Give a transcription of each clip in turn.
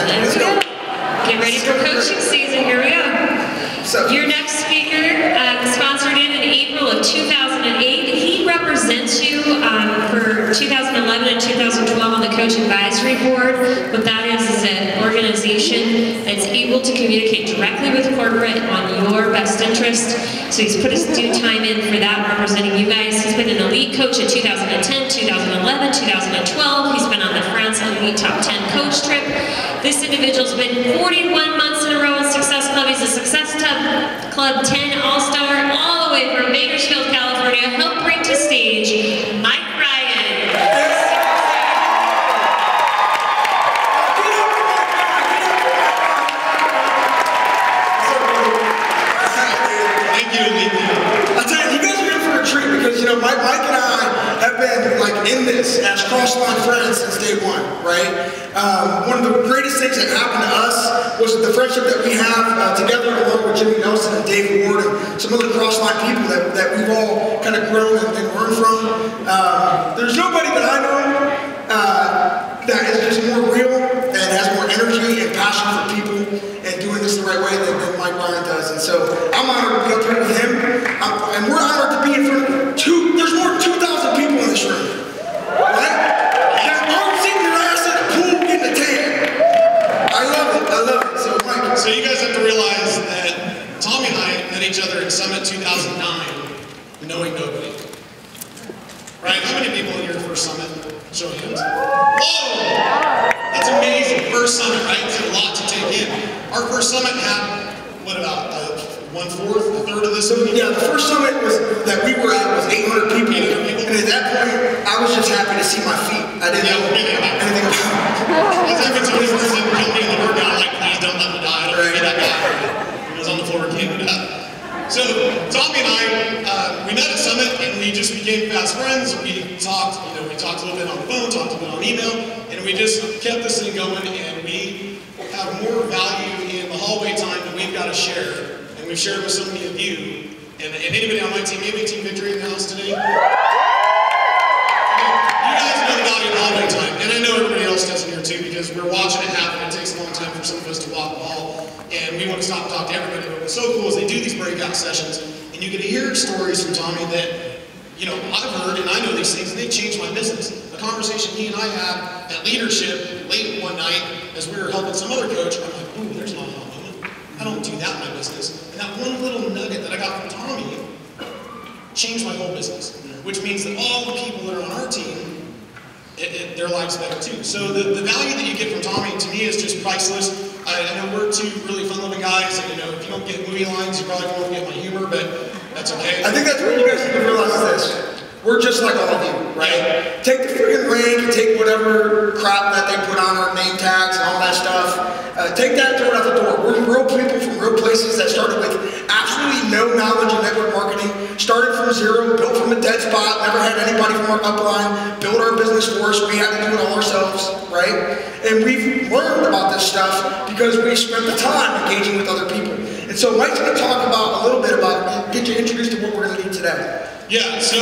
Let's go. Get ready for coaching season. Here we go. Your next speaker, sponsored in April of 2008. He represents you for 2011 and 2012 on the Coach Advisory Board. What that is an organization that's able to communicate directly with corporate on your best interest. So he's put his due time in for that, representing you guys. He's been an elite coach in 2010, 2011, 2012. He's been on the France Elite Top 10 Coach Trip. This individual's been 41 months in a row in Success Club. He's a Success Club 10 All-Star, all the way from Bakersfield, California. Help bring to stage Mygrant. Mike and I have been in this as cross-line friends since day one, right? One of the greatest things that happened to us was the friendship that we have together along with Jimmy Nelson and David Ward and some other cross-line people that we've all kind of grown and learned from. There's nobody that I know that is just more real and has more energy and passion for people and doing this the right way than Mike Ryan does. And so I'm honored to be up here with him, and we're honored to be in front of there's more than 2,000 people in this room, right? That aren't sitting your ass at a pool getting a tan. I love it, So Mike. So you guys have to realize that Tommy and I met each other in Summit 2009, knowing nobody. Right? How many people in your first Summit? Show of hands. Whoa! That's amazing. First Summit, right? It's a lot to take in. Our first Summit had, what about 1/4, a third of this? Yeah, the first Summit that we were at was 800 people. And at that point, I was just happy to see my feet. I didn't know anything about it. Because every time he was in the workout, please don't let me die. I don't want to be that guy. He was on the floor and can't get up. So Tommy and I, we met at Summit and we just became fast friends. We talked, we talked a little bit on the phone, talked a little bit on email, and we just kept this thing going. And we have more value in the hallway time than we've got to share. And we've shared with so many of you. And anybody on my team, maybe Team Victory in the house today? You guys know the value of hallway time, and I know everybody else does in here too, because we're watching it happen. It takes a long time for some of us to walk the hall, and we want to stop and talk to everybody. But what's so cool is they do these breakout sessions, and you get to hear stories from Tommy that, I've heard, and I know these things, and they changed my business. A conversation he and I had at leadership late one night as we were helping some other coach, I'm like, ooh, there's not a moment. I don't do that in my business. And that one little nugget that I got from Tommy changed my whole business, which means that all the people that are on our team, their lives better too. So the value that you get from Tommy, to me, is just priceless. I know we're two really fun-loving guys, and if you don't get movie lines, you probably won't get my humor, but that's okay. I think that's what you guys need to realize is this. We're just like all of you, right? Yeah. Take the friggin' rank and take whatever crap that they put on our name tags and all that stuff. Take that and throw it out the door. We're real people from real places that started with absolutely no knowledge of network marketing, started from zero, built from a dead spot, never had anybody from our upline, built our business for us. We had to do it all ourselves, right? And we've learned about this stuff because we spent the time engaging with other people. And so Mike's going to talk about a little bit about, get you introduced to what we're going to do today. Yeah, so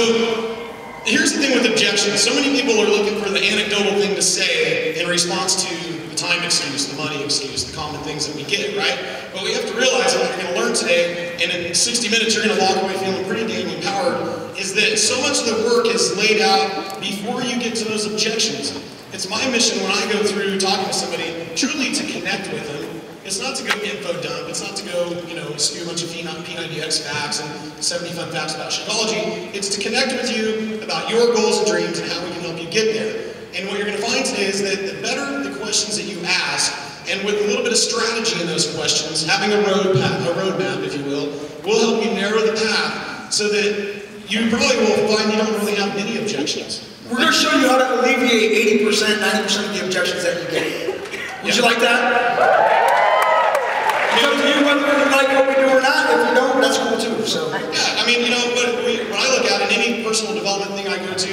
here's the thing with objections. So many people are looking for the anecdotal thing to say in response to the time excuse, the money excuse, the common things that we get, right? But we have to realize that what you're going to learn today, and in 60 minutes you're going to walk away feeling pretty dang empowered, is that so much of the work is laid out before you get to those objections. It's my mission when I go through talking to somebody, truly to connect with them. It's not to go info dump, it's not to go, spew a bunch of P90X facts and 70 fun facts about Shakeology. It's to connect with you about your goals and dreams and how we can help you get there. And what you're going to find today is that the better the questions that you ask, and with a little bit of strategy in those questions, having a roadmap, if you will help you narrow the path so that you probably will find you don't really have many objections. We're going to show you how to alleviate 80%, 90% of the objections that you get. Would you like that? It's up to you whether you like what we do or not. If you don't, that's cool too. So. Yeah, I mean, what I look at in any personal development thing I go to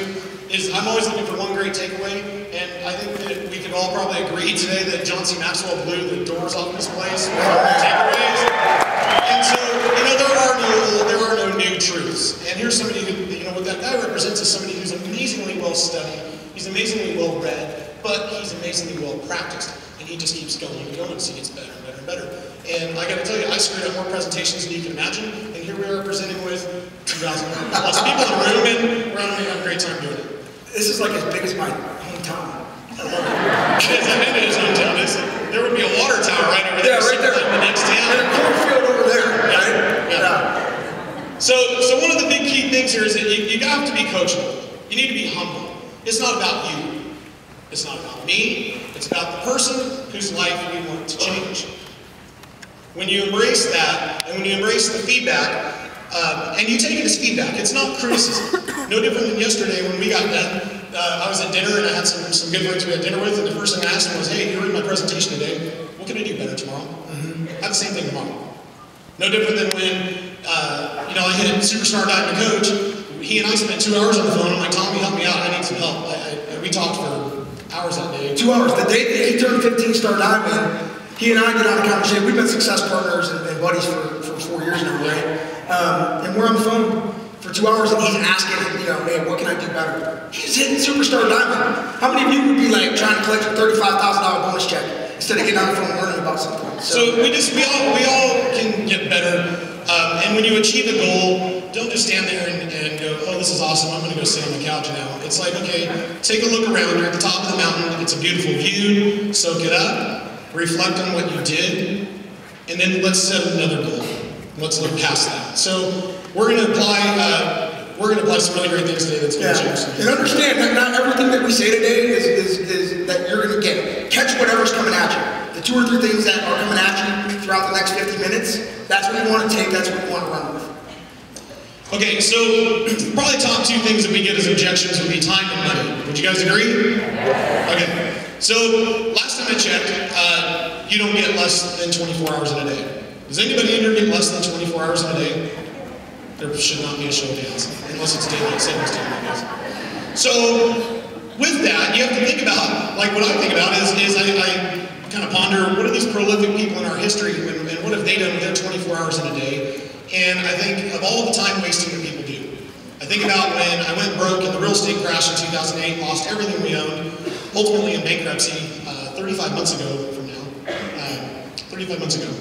is I'm always looking for one great takeaway, and I think that we can all probably agree today that John C. Maxwell blew the doors off this place with takeaways. And so, there are no new truths. And here's somebody who, what that guy represents is somebody who's amazingly well studied, he's amazingly well read, but he's amazingly well practiced, and he just keeps going and going, so he gets better and better and better. And I gotta tell you, I screwed up more presentations than you can imagine, and here we are presenting with 2,000 lots of people in the room, and we're having a great time doing it. This is like as big as my hometown. It is, I mean, it is hometown. There would be a water tower right over there. Yeah, right there. In the next town. And a cornfield over there, right? Yeah. So one of the big key things here is that you have to be coachable. You need to be humble. It's not about you. It's not about me. It's about the person whose life we want to change. When you embrace that, and when you embrace the feedback, and you take it as feedback, it's not criticism. No different than yesterday when we got done. I was at dinner and I had some good friends we had dinner with, and the first thing I asked them was, hey, you read my presentation today. What can I do better tomorrow? Have the same thing tomorrow. No different than when I hit Superstar Diamond Coach. He and I spent 2 hours on the phone. I'm like, Tommy, help me out. I need some help. We talked for hours that day. 2 hours. The day that he turned 15-star diamond, he and I did on a conversation. We've been success partners and buddies for 4 years now, right? And we're on the phone for 2 hours, and he's asking, hey, what can I do better? He's hitting Superstar Diamond. How many of you would be like trying to collect a $35,000 bonus check instead of getting on the phone and learning about something? So we all can get better. And when you achieve a goal, don't just stand there and go, oh, this is awesome, I'm going to go sit on the couch now. It's like, okay, take a look around. You're at the top of the mountain. It's a beautiful view. Soak it up. Reflect on what you did. And then let's set another goal. Let's look past that. So we're going to apply some really great things today that's going to change. And understand that not everything that we say today is that you're going to get. Catch whatever's coming at you. The 2 or 3 things that are coming at you throughout the next 50 minutes, that's what you want to take, that's what you want to run with. Okay, so probably top 2 things that we get as objections would be time and money. Would you guys agree? Okay, so last time I checked, you don't get less than 24 hours in a day. Does anybody in here get less than 24 hours in a day? There should not be a show of hands, unless it's daylight savings time, I guess. So with that, you have to think about, like what I think about is I kind of ponder, what are these prolific people in our history, and what have they done with their 24 hours in a day? And I think of all the time wasting that people do. I think about when I went broke in the real estate crash in 2008, lost everything we owned, ultimately in bankruptcy 35 months ago from now, 35 months ago.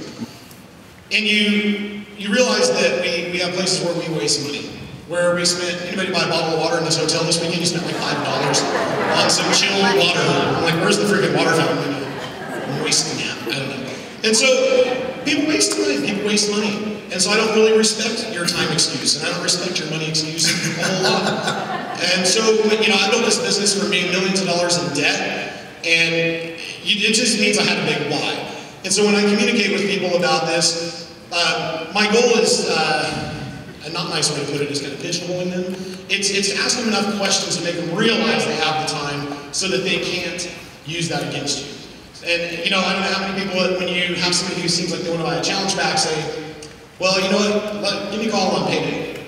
And you realize that we have places where we waste money. Where we spent, anybody buy a bottle of water in this hotel this weekend? You spent like $5 on some chilled water. I'm like, where's the freaking water fountain? I'm wasting that, I don't know. And so, people waste money, And so I don't really respect your time excuse, and I don't respect your money excuse a whole lot. And so, I built this business for being millions of dollars in debt, and it just means I had a big why. And so when I communicate with people about this, my goal is, a not nice way to put it is kind of pigeonholing them. It's to ask them enough questions to make them realize they have the time so that they can't use that against you. And I don't know how many people, when you have somebody who seems like they want to buy a challenge pack, say, well, you know what, give me a call on payday.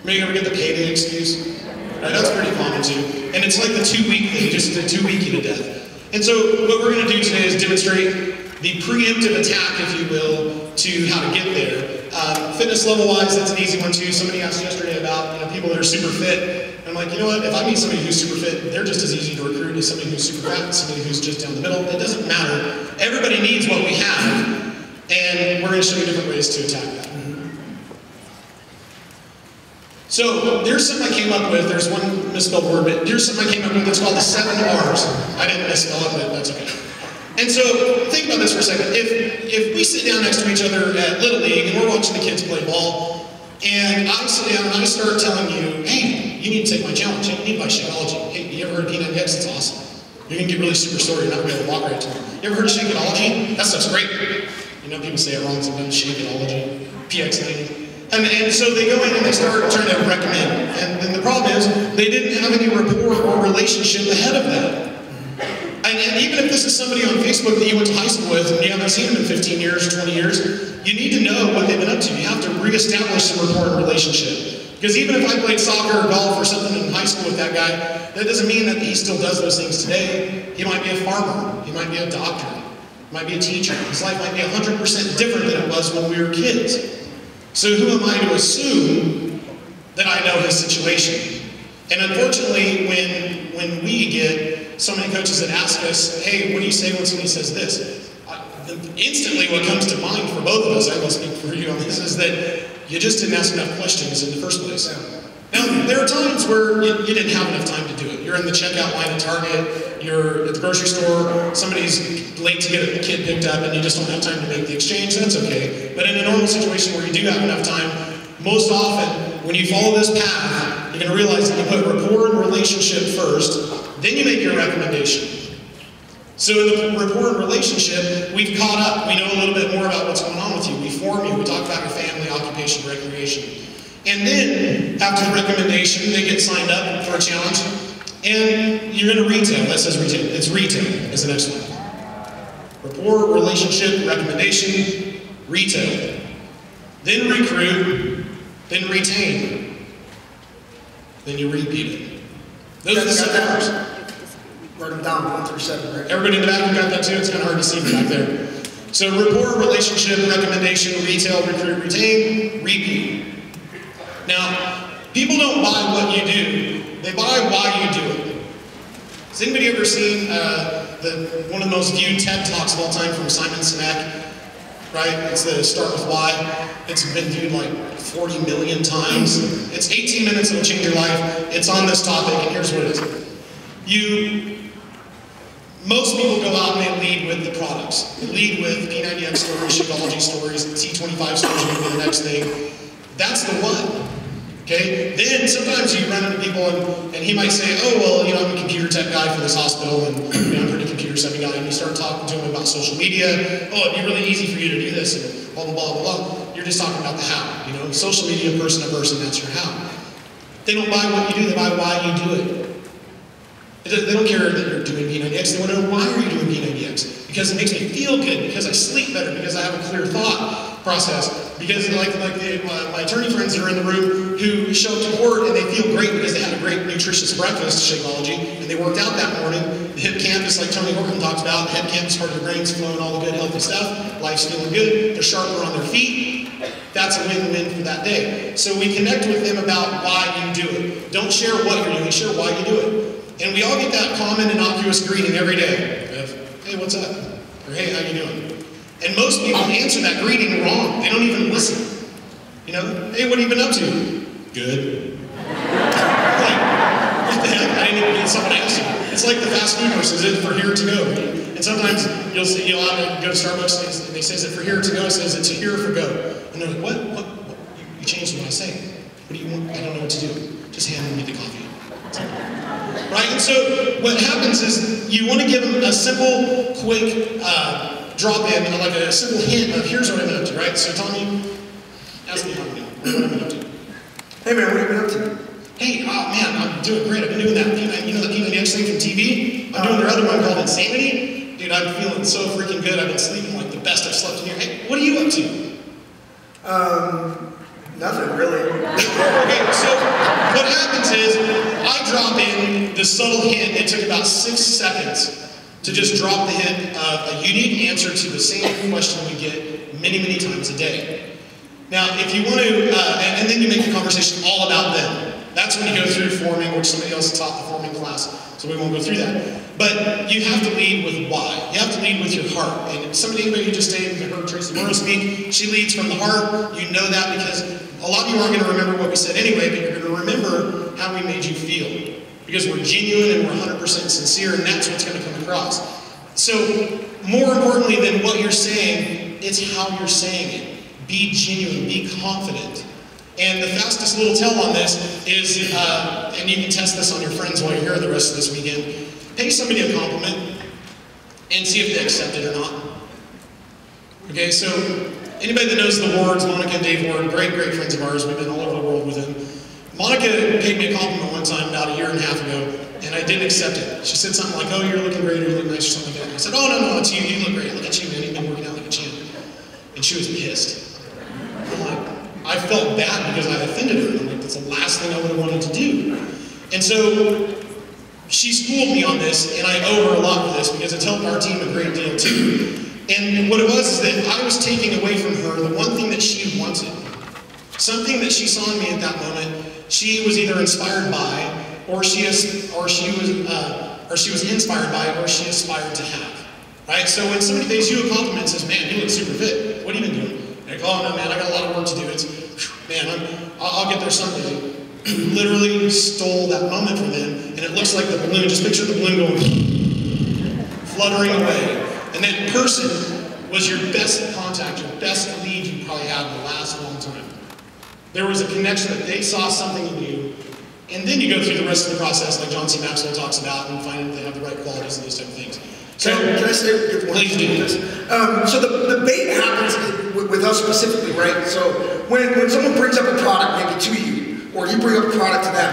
Maybe you ever get the payday excuse? Right, that's pretty common too. And it's like the 2-week thing, just the 2-week you to death. And so what we're going to do today is demonstrate the preemptive attack, if you will, to how to get there. Fitness level-wise, that's an easy one too. Somebody asked yesterday about people that are super fit. I'm like, you know what, if I meet somebody who's super fit, they're just as easy to recruit as somebody who's super fat, somebody who's just down the middle. It doesn't matter. Everybody needs what we have, and we're going to show you different ways to attack that. So there's something I came up with. There's one misspelled word, but here's something I came up with. It's called the 7 R's. I didn't misspell it, but that's okay. And so think about this for a second. If we sit down next to each other at Little League and we're watching the kids play ball, and I sit down and I start telling you, hey, you need to take my challenge. Hey, you need my Shakeology. Hey, you ever heard of P90X? It's awesome. You're going to get really super sore. You're not going to be able to walk right to it. You ever heard of Shakeology? That stuff's great. People say it wrong sometimes, Shakeology, PX90. And so they go in and they start trying to recommend. And the problem is, they didn't have any rapport or relationship ahead of that. And even if this is somebody on Facebook that you went to high school with and you haven't seen them in 15 years or 20 years, you need to know what they've been up to. You have to reestablish some rapport and relationship. Because even if I played soccer or golf or something in high school with that guy, that doesn't mean that he still does those things today. He might be a farmer. He might be a doctor. He might be a teacher. His life might be 100% different than it was when we were kids. So who am I to assume that I know his situation? And unfortunately, when we get so many coaches that ask us, hey, what do you say when somebody says this? Instantly what comes to mind for both of us, I will speak for you on this, is that you just didn't ask enough questions in the first place. Now, there are times where you didn't have enough time to do it. You're in the checkout line at Target, you're at the grocery store, somebody's late to get a kid picked up and you just don't have time to make the exchange, that's okay. But in a normal situation where you do have enough time, most often, when you follow this path, you're going to realize that you put rapport and relationship first, then you make your recommendation. So in the rapport and relationship, we've caught up. We know a little bit more about what's going on with you. We form you. We talk about your family, occupation, recreation. And then, after the recommendation, they get signed up for a challenge. And you're going to retail. That says retail. It's retail is the next one. Rapport, relationship, recommendation, retail. Then recruit, then retain. Then you repeat it. Those are the 7 R's. Write them down, 1 through 7, right? Everybody in the back got that too? It's kind of hard to see back there. So rapport, relationship, recommendation, retail, recruit, retain, repeat. Now, people don't buy what you do, they buy why you do it. Has anybody ever seen one of the most viewed TED Talks of all time from Simon Sinek? Right? It's the Start With Why. It's been viewed like 40 million times. It's 18 minutes, it'll change your life. It's on this topic, and here's what it is. Most people go out and they lead with the products. They lead with P90X stories, Shakeology stories, T25 stories will be the next thing. That's the one. Okay? Then sometimes you run into people and he might say, oh, well, you know, I'm a computer tech guy for this hospital and you know, I'm a pretty computer savvy guy. And you start talking to him about social media. Oh, it'd be really easy for you to do this and blah, blah, blah, blah, blah. You're just talking about the how. You know, social media, person to person, that's your how. They don't buy what you do, they buy why you do it. They don't care that you're doing P90X, they want to know why are you doing P90X? Because it makes me feel good, because I sleep better, because I have a clear thought process, because like my attorney friends that are in the room who show up to court and they feel great because they had a great nutritious breakfast, Shakeology, and they worked out that morning. The hippocampus, like Tony Horton talks about, the hippocampus part of your brain's flowing all the good healthy stuff, life's feeling good, they're sharper on their feet. That's a win-win for that day. So we connect with them about why you do it. Don't share what you're doing, share why you do it. And we all get that common innocuous greeting every day of, hey, what's up? Or hey, how you doing? And most people answer that greeting wrong. They don't even listen. You know, hey, what have you been up to? Good. Like, what the heck? I didn't even get someone ask you. It's like the fast food person, is it for here to go? And sometimes you'll have to go to Starbucks and they say, is it for here to go? It says, it's here for go. And they're like, what? You changed what I say. What do you want? I don't know what to do. Just hand me the coffee. Right? And so what happens is you want to give them a simple, quick drop-in, like a simple hint of here's what I've been up to, right? So Tommy, ask me how I'm doing. What have I been up to? Hey man, what have you been up to? Hey, man, I'm doing great. I've been doing that P90X thing from TV. I'm doing their other one called Insanity. Dude, I'm feeling so freaking good. I've been sleeping like the best I've slept in here. Hey, what are you up to? Nothing really. Okay, so what happens is I drop in the subtle hint. It took about 6 seconds to just drop the hint of a unique answer to the same question we get many, many times a day. Now, if you want to, and then you make the conversation all about them. That's when you go through forming, which somebody else taught the forming class, so we won't go through that. But you have to lead with why. You have to lead with your heart. And anybody who just heard Tracy Morrow speak, she leads from the heart. You know that because a lot of you aren't going to remember what we said anyway, but you're going to remember how we made you feel. Because we're genuine and we're 100% sincere, and that's what's going to come across. So, more importantly than what you're saying, it's how you're saying it. Be genuine, be confident. And the fastest little tell on this is, and you can test this on your friends while you're here the rest of this weekend, pay somebody a compliment and see if they accept it or not. Okay, so anybody that knows the Wards, Monica and Dave Ward, great friends of ours, we've been all over the world with them. Monica paid me a compliment one time about 1.5 years ago, and I didn't accept it. She said something like, oh, you're looking great, or you look nice, or something like that. I said, oh, no, it's you, you look great, look at you, man, you've been working out like a champ. And she was pissed. I'm like, I felt bad because I offended her. I'm like, that's the last thing I would have wanted to do. And so she schooled me on this, and I owe her a lot for this because it's helped our team a great deal too. And what it was is that I was taking away from her the one thing that she wanted. Something that she saw in me at that moment, she was either inspired by, or she was or she was inspired by, or she aspired to have. Right? So when somebody pays you a compliment and says, man, you look super fit, what have you been doing? Like, oh no, man, I got a lot of work to do. It's, man, I'll get there someday. You literally stole that moment from them, and it looks like the balloon. Just picture the balloon going, fluttering away. And that person was your best contact, your best lead you probably had in the last long time. There was a connection that they saw something in you, and then you go through the rest of the process, like John C. Maxwell talks about, and find that they have the right qualities and those type of things. So, can I say one please do this? So the bait happens with us specifically, right? So when someone brings up a product maybe to you, or you bring up a product to them,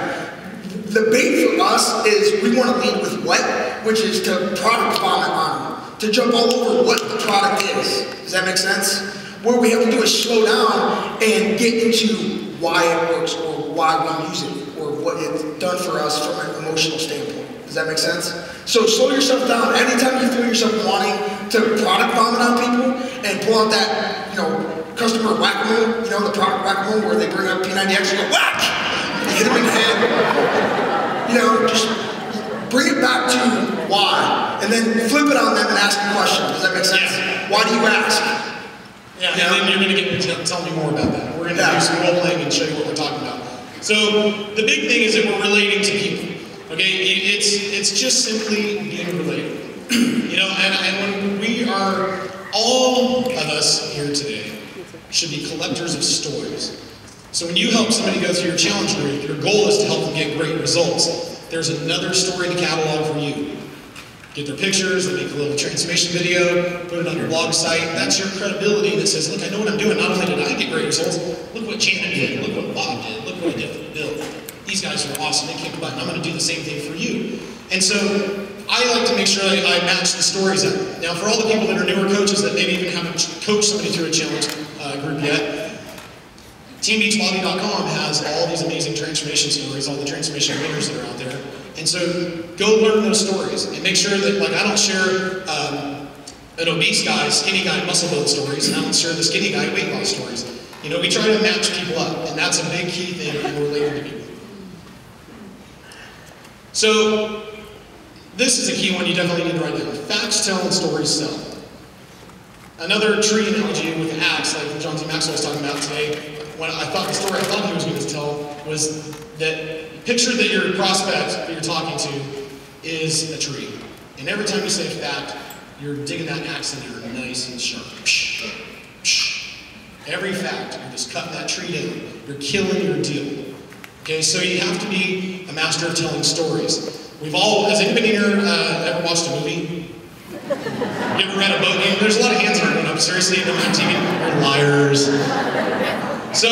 the bait for us is we want to lead with what, which is to product vomit on them, to jump all over what the product is. Does that make sense? What we have to do is slow down and get into why it works, or why we use it, or what it's done for us from an emotional standpoint. Does that make sense? So slow yourself down. Anytime you feel yourself wanting to product vomit on people and pull out that, customer whack-a-mole, the product whack-a-mole where they bring up P90X and go whack! And hit them in the head. Just bring it back to why. And then flip it on them and ask a question. Does that make sense? Yeah. Why do you ask? Yeah, and then you're going to get to tell me more about that. We're going to do some role playing and show you what we're talking about. So the big thing is that we're relating to people. Okay, it's just simply being relatable. And when we are, all of us here today should be collectors of stories. So when you help somebody go through your challenge group, your goal is to help them get great results. There's another story to catalog for you. Get their pictures, they make a little transformation video, put it on your blog site. That's your credibility that says, look, I know what I'm doing. Not only did I get great results, look what Janet did, look what Bob did, look what I did for Bill. These guys are awesome, they kick butt, and I'm going to do the same thing for you. And so I like to make sure I match the stories up. Now for all the people that are newer coaches that maybe even haven't coached somebody through a challenge group yet, TeamBeachBody.com has all these amazing transformation stories, all the transformation winners that are out there. And so go learn those stories and make sure that, I don't share an obese guy, skinny guy, muscle build stories, and I don't share the skinny guy weight loss stories. We try to match people up, and that's a big key thing in relating to people. So this is a key one you definitely need to write down. Facts tell and stories sell. Another tree analogy with an axe, like John C. Maxwell was talking about today, when I thought the story I thought he was going to tell was that picture that your prospect that you're talking to is a tree. And every time you say a fact, you're digging that axe in there nice and sharp. Psh, psh. Every fact, you're just cutting that tree down. You're killing your deal. Okay, so you have to be a master of telling stories. Has anybody here ever watched a movie? You ever read a book? There's a lot of hands going up. Seriously, you don't have TV? You're liars. So,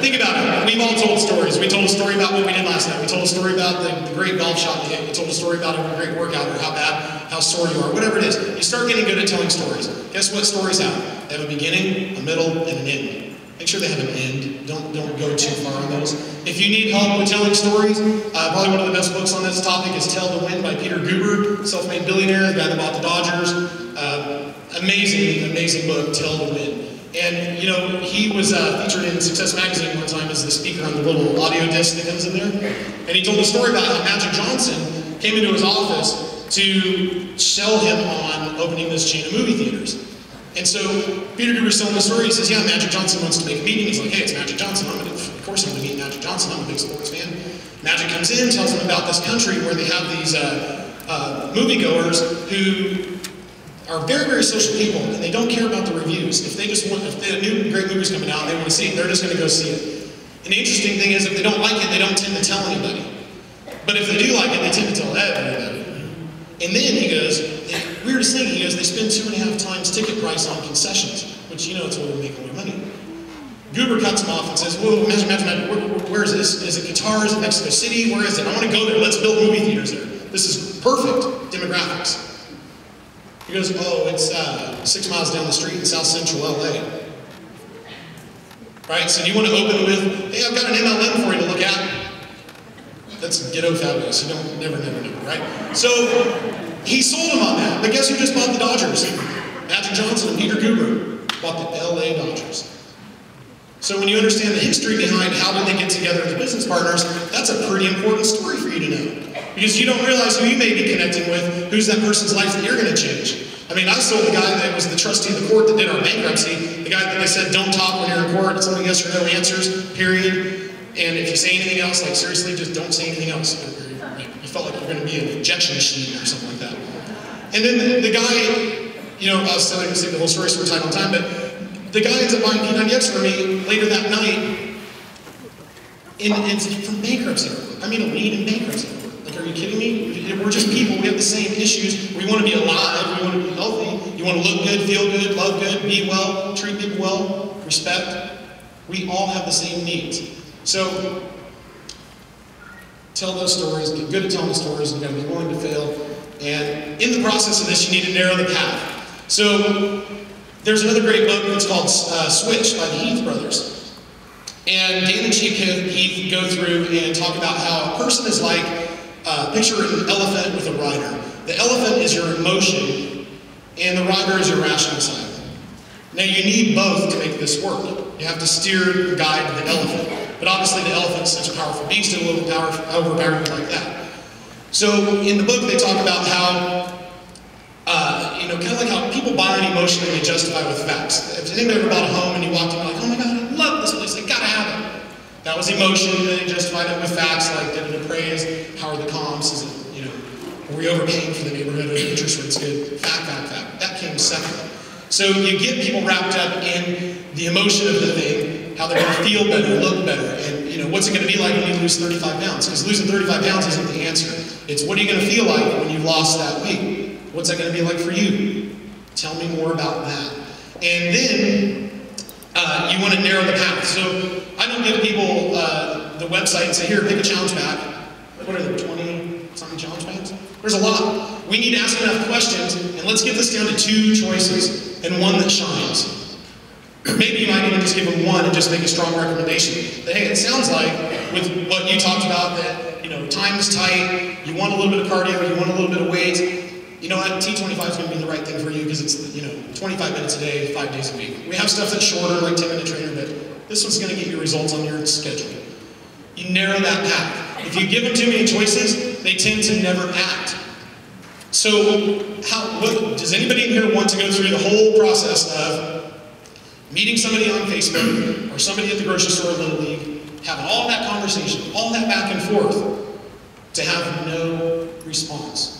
think about it. We've all told stories. We told a story about what we did last night. We told a story about the great golf shot we hit. We told a story about a great workout or how sore you are, whatever it is. You start getting good at telling stories. Guess what stories have? They have a beginning, a middle, and an end. Make sure they have an end. Don't go too far on those. If you need help with telling stories, probably one of the best books on this topic is Tell to Win by Peter Guber, self-made billionaire, the guy that bought the Dodgers. Amazing book, Tell to Win. And he was featured in Success Magazine one time as the speaker on the little audio disc that comes in there. And he told a story about how Magic Johnson came into his office to sell him on opening this chain of movie theaters. And so Peter Guber's telling the story. He says, yeah, Magic Johnson wants to make a meeting. He's like, hey, it's Magic Johnson. Of course I'm going to meet Magic Johnson. I'm a big sports fan. Magic comes in, tells him about this country where they have these moviegoers who are very, very social people, and they don't care about the reviews. If a new great movie's coming out and they want to see it, they're just going to go see it. And the interesting thing is, if they don't like it, they don't tend to tell anybody. But if they do like it, they tend to tell everybody. And then he goes, the weirdest thing, he goes, they spend 2.5 times ticket price on concessions, which it's where we make all our money. Guber cuts him off and says, whoa, imagine, where is this? Is it Qatar? Is it Mexico City? Where is it? I want to go there. Let's build movie theaters there. This is perfect demographics. He goes, oh, it's 6 miles down the street in South Central LA. Right, so do you want to open with, hey, I've got an MLM for you to look at. That's ghetto fabulous. You don't, never, right? So he sold him on that. But guess who just bought the Dodgers? Magic Johnson and Peter Guber bought the LA Dodgers. So when you understand the history behind how did they get together as business partners, that's a pretty important story for you to know. Because you don't realize who you may be connecting with, who's that person's life that you're going to change. I mean, I sold the guy that was the trustee of the court that did our bankruptcy, the guy that they said, don't talk when you're in court, it's only yes or no answers, period. And if you say anything else, like seriously, just don't say anything else. You felt like you were going to be an objection machine or something like that. And then the guy, you know, I was telling you the whole story, so we're tight on time, but the guy ends up buying P90X for me later that night, and from bankruptcy. I mean, a lien in bankruptcy. Like, are you kidding me? We're just people. We have the same issues. We want to be alive. We want to be healthy. You want to look good, feel good, love good, be well, treat people well, respect. We all have the same needs. So, tell those stories. Get good at telling the stories. You've got to be willing to fail. And in the process of this, you need to narrow the path. So, there's another great book that's called Switch by the Heath brothers. And Dan and Heath go through and talk about how a person is like, picture an elephant with a rider. The elephant is your emotion, and the rider is your rational side. Now you need both to make this work. You have to steer and guide the elephant. But obviously the elephant's such a powerful beast, and will overpower you like that. So in the book they talk about how, you know, kind of like how people buy an emotion and they justify with facts. If anybody ever bought a home and you walked in and you're like, oh my God, I love this place, I gotta have it. That was emotion, and they justified it with facts, like did it appraise, how are the comps, is it, you know, are we overpaying for the neighborhood, are the interest rates good? Fact. That came second. So you get people wrapped up in the emotion of the thing, how they're gonna feel better, look better, and you know, what's it gonna be like when you lose 35 pounds? Because losing 35 pounds isn't the answer. It's what are you gonna feel like when you've lost that weight? What's that gonna be like for you? Tell me more about that. And then, you want to narrow the path. So I don't give people the website and say, here, pick a challenge pack. What are there, 20-something challenge packs? There's a lot. We need to ask enough questions, and let's get this down to 2 choices and one that shines. Maybe you might even just give them one and just make a strong recommendation. That, hey, it sounds like, with what you talked about, that, you know, time is tight, you want a little bit of cardio, you want a little bit of weight. You know what, T25 is going to be the right thing for you because it's, you know, 25 minutes a day, 5 days a week. We have stuff that's shorter, like 10-minute trainer, but this one's going to get you results on your schedule. You narrow that path. If you give them too many choices, they tend to never act. So, does anybody in here want to go through the whole process of meeting somebody on Facebook or somebody at the grocery store at Little League, having all that conversation, all that back and forth, to have no response?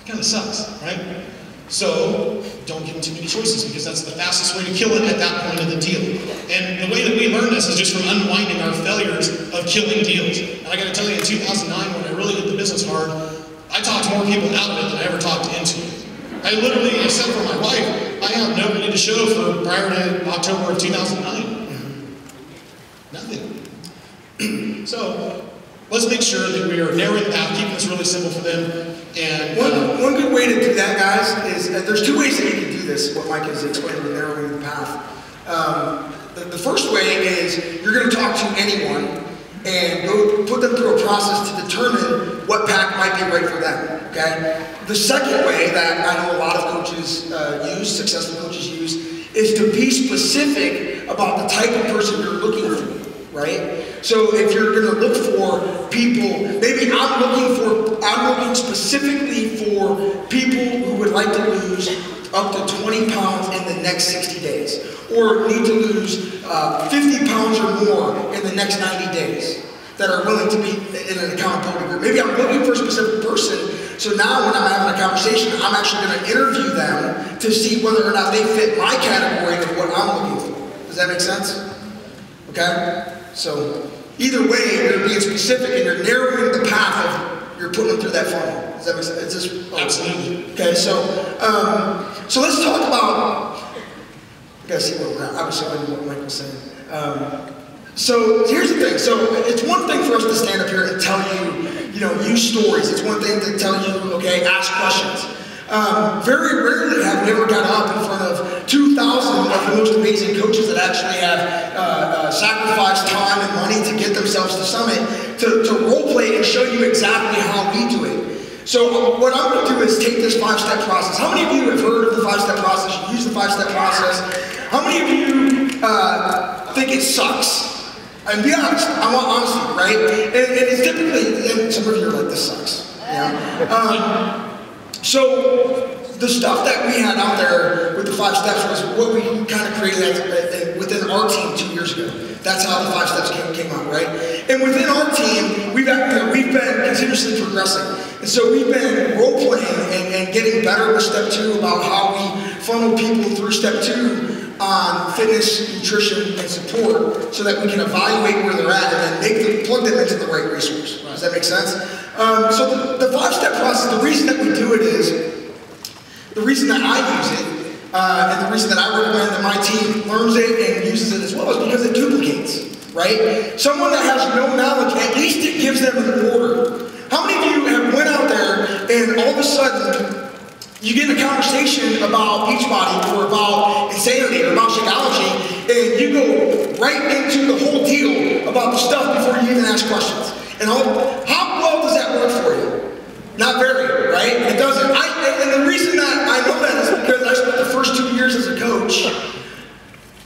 It kind of sucks, right? So, don't give them too many choices because that's the fastest way to kill it at that point of the deal. And the way that we learn this is just from unwinding our failures of killing deals. And I gotta tell you, in 2009, when I really hit the business hard, I talked more people out of it than I ever talked into it. I literally, except for my wife, I have nobody to show for prior to October of 2009. Nothing. So, let's make sure that we are narrowing the path, keeping this really simple for them. And one good way to do that, guys, is there's 2 ways that you can do this, what Mike has explained with narrowing the path. The first way is you're going to talk to anyone and go put them through a process to determine what pack might be right for them, okay? The second way that I know a lot of coaches use, successful coaches use, is to be specific about the type of person you're looking for, right? So if you're going to look for people, maybe I'm looking specifically for people who would like to lose up to 20 pounds in the next 60 days, or need to lose 50 pounds or more in the next 90 days, that are willing to be in an accountability group. Maybe I'm looking for a specific person, so now when I'm having a conversation, I'm actually going to interview them to see whether or not they fit my category of what I'm looking for. Does that make sense? Okay? So, either way, you're being specific and you're narrowing the path of, you're putting them through that funnel. Does that make sense? It's just, absolutely. Okay, so let's talk about, you gotta see where we're at. Obviously, I knew what Mike was saying. So here's the thing. So it's one thing for us to stand up here and tell you, use stories. It's one thing to tell you, okay, ask questions. Very rarely have we ever got up in front of 2,000 of the most amazing coaches that actually have sacrificed time and money to get themselves to Summit to role play and show you exactly how we do it. So what I'm going to do is take this 5-step process. How many of you have heard of the 5-step process? You use the 5-step process. How many of you think it sucks? And be honest, I want honesty, right? And it's typically, and some of you are like, this sucks. Yeah. So the stuff that we had out there with the 5 steps was what we kind of created within our team 2 years ago. That's how the 5 steps came out, right? And within our team, we've been continuously progressing. And so we've been role-playing and getting better with step 2 about how we funnel people through step 2 on fitness, nutrition, and support so that we can evaluate where they're at and then plug them into the right resource. Does that make sense? So the 5-step process, the reason that we do it is, the reason that I use it, and the reason that I recommend that my team learns it and uses it as well is because it duplicates, right? Someone that has no knowledge, at least it gives them an order. How many of you have went out there and all of a sudden you get in a conversation about Beachbody or about insanity or about Shakeology, and you go right into the whole deal about the stuff before you even ask questions. And how well does that work for you? Not very, right? It doesn't. And the reason that I know that is because I spent the first 2 years as a coach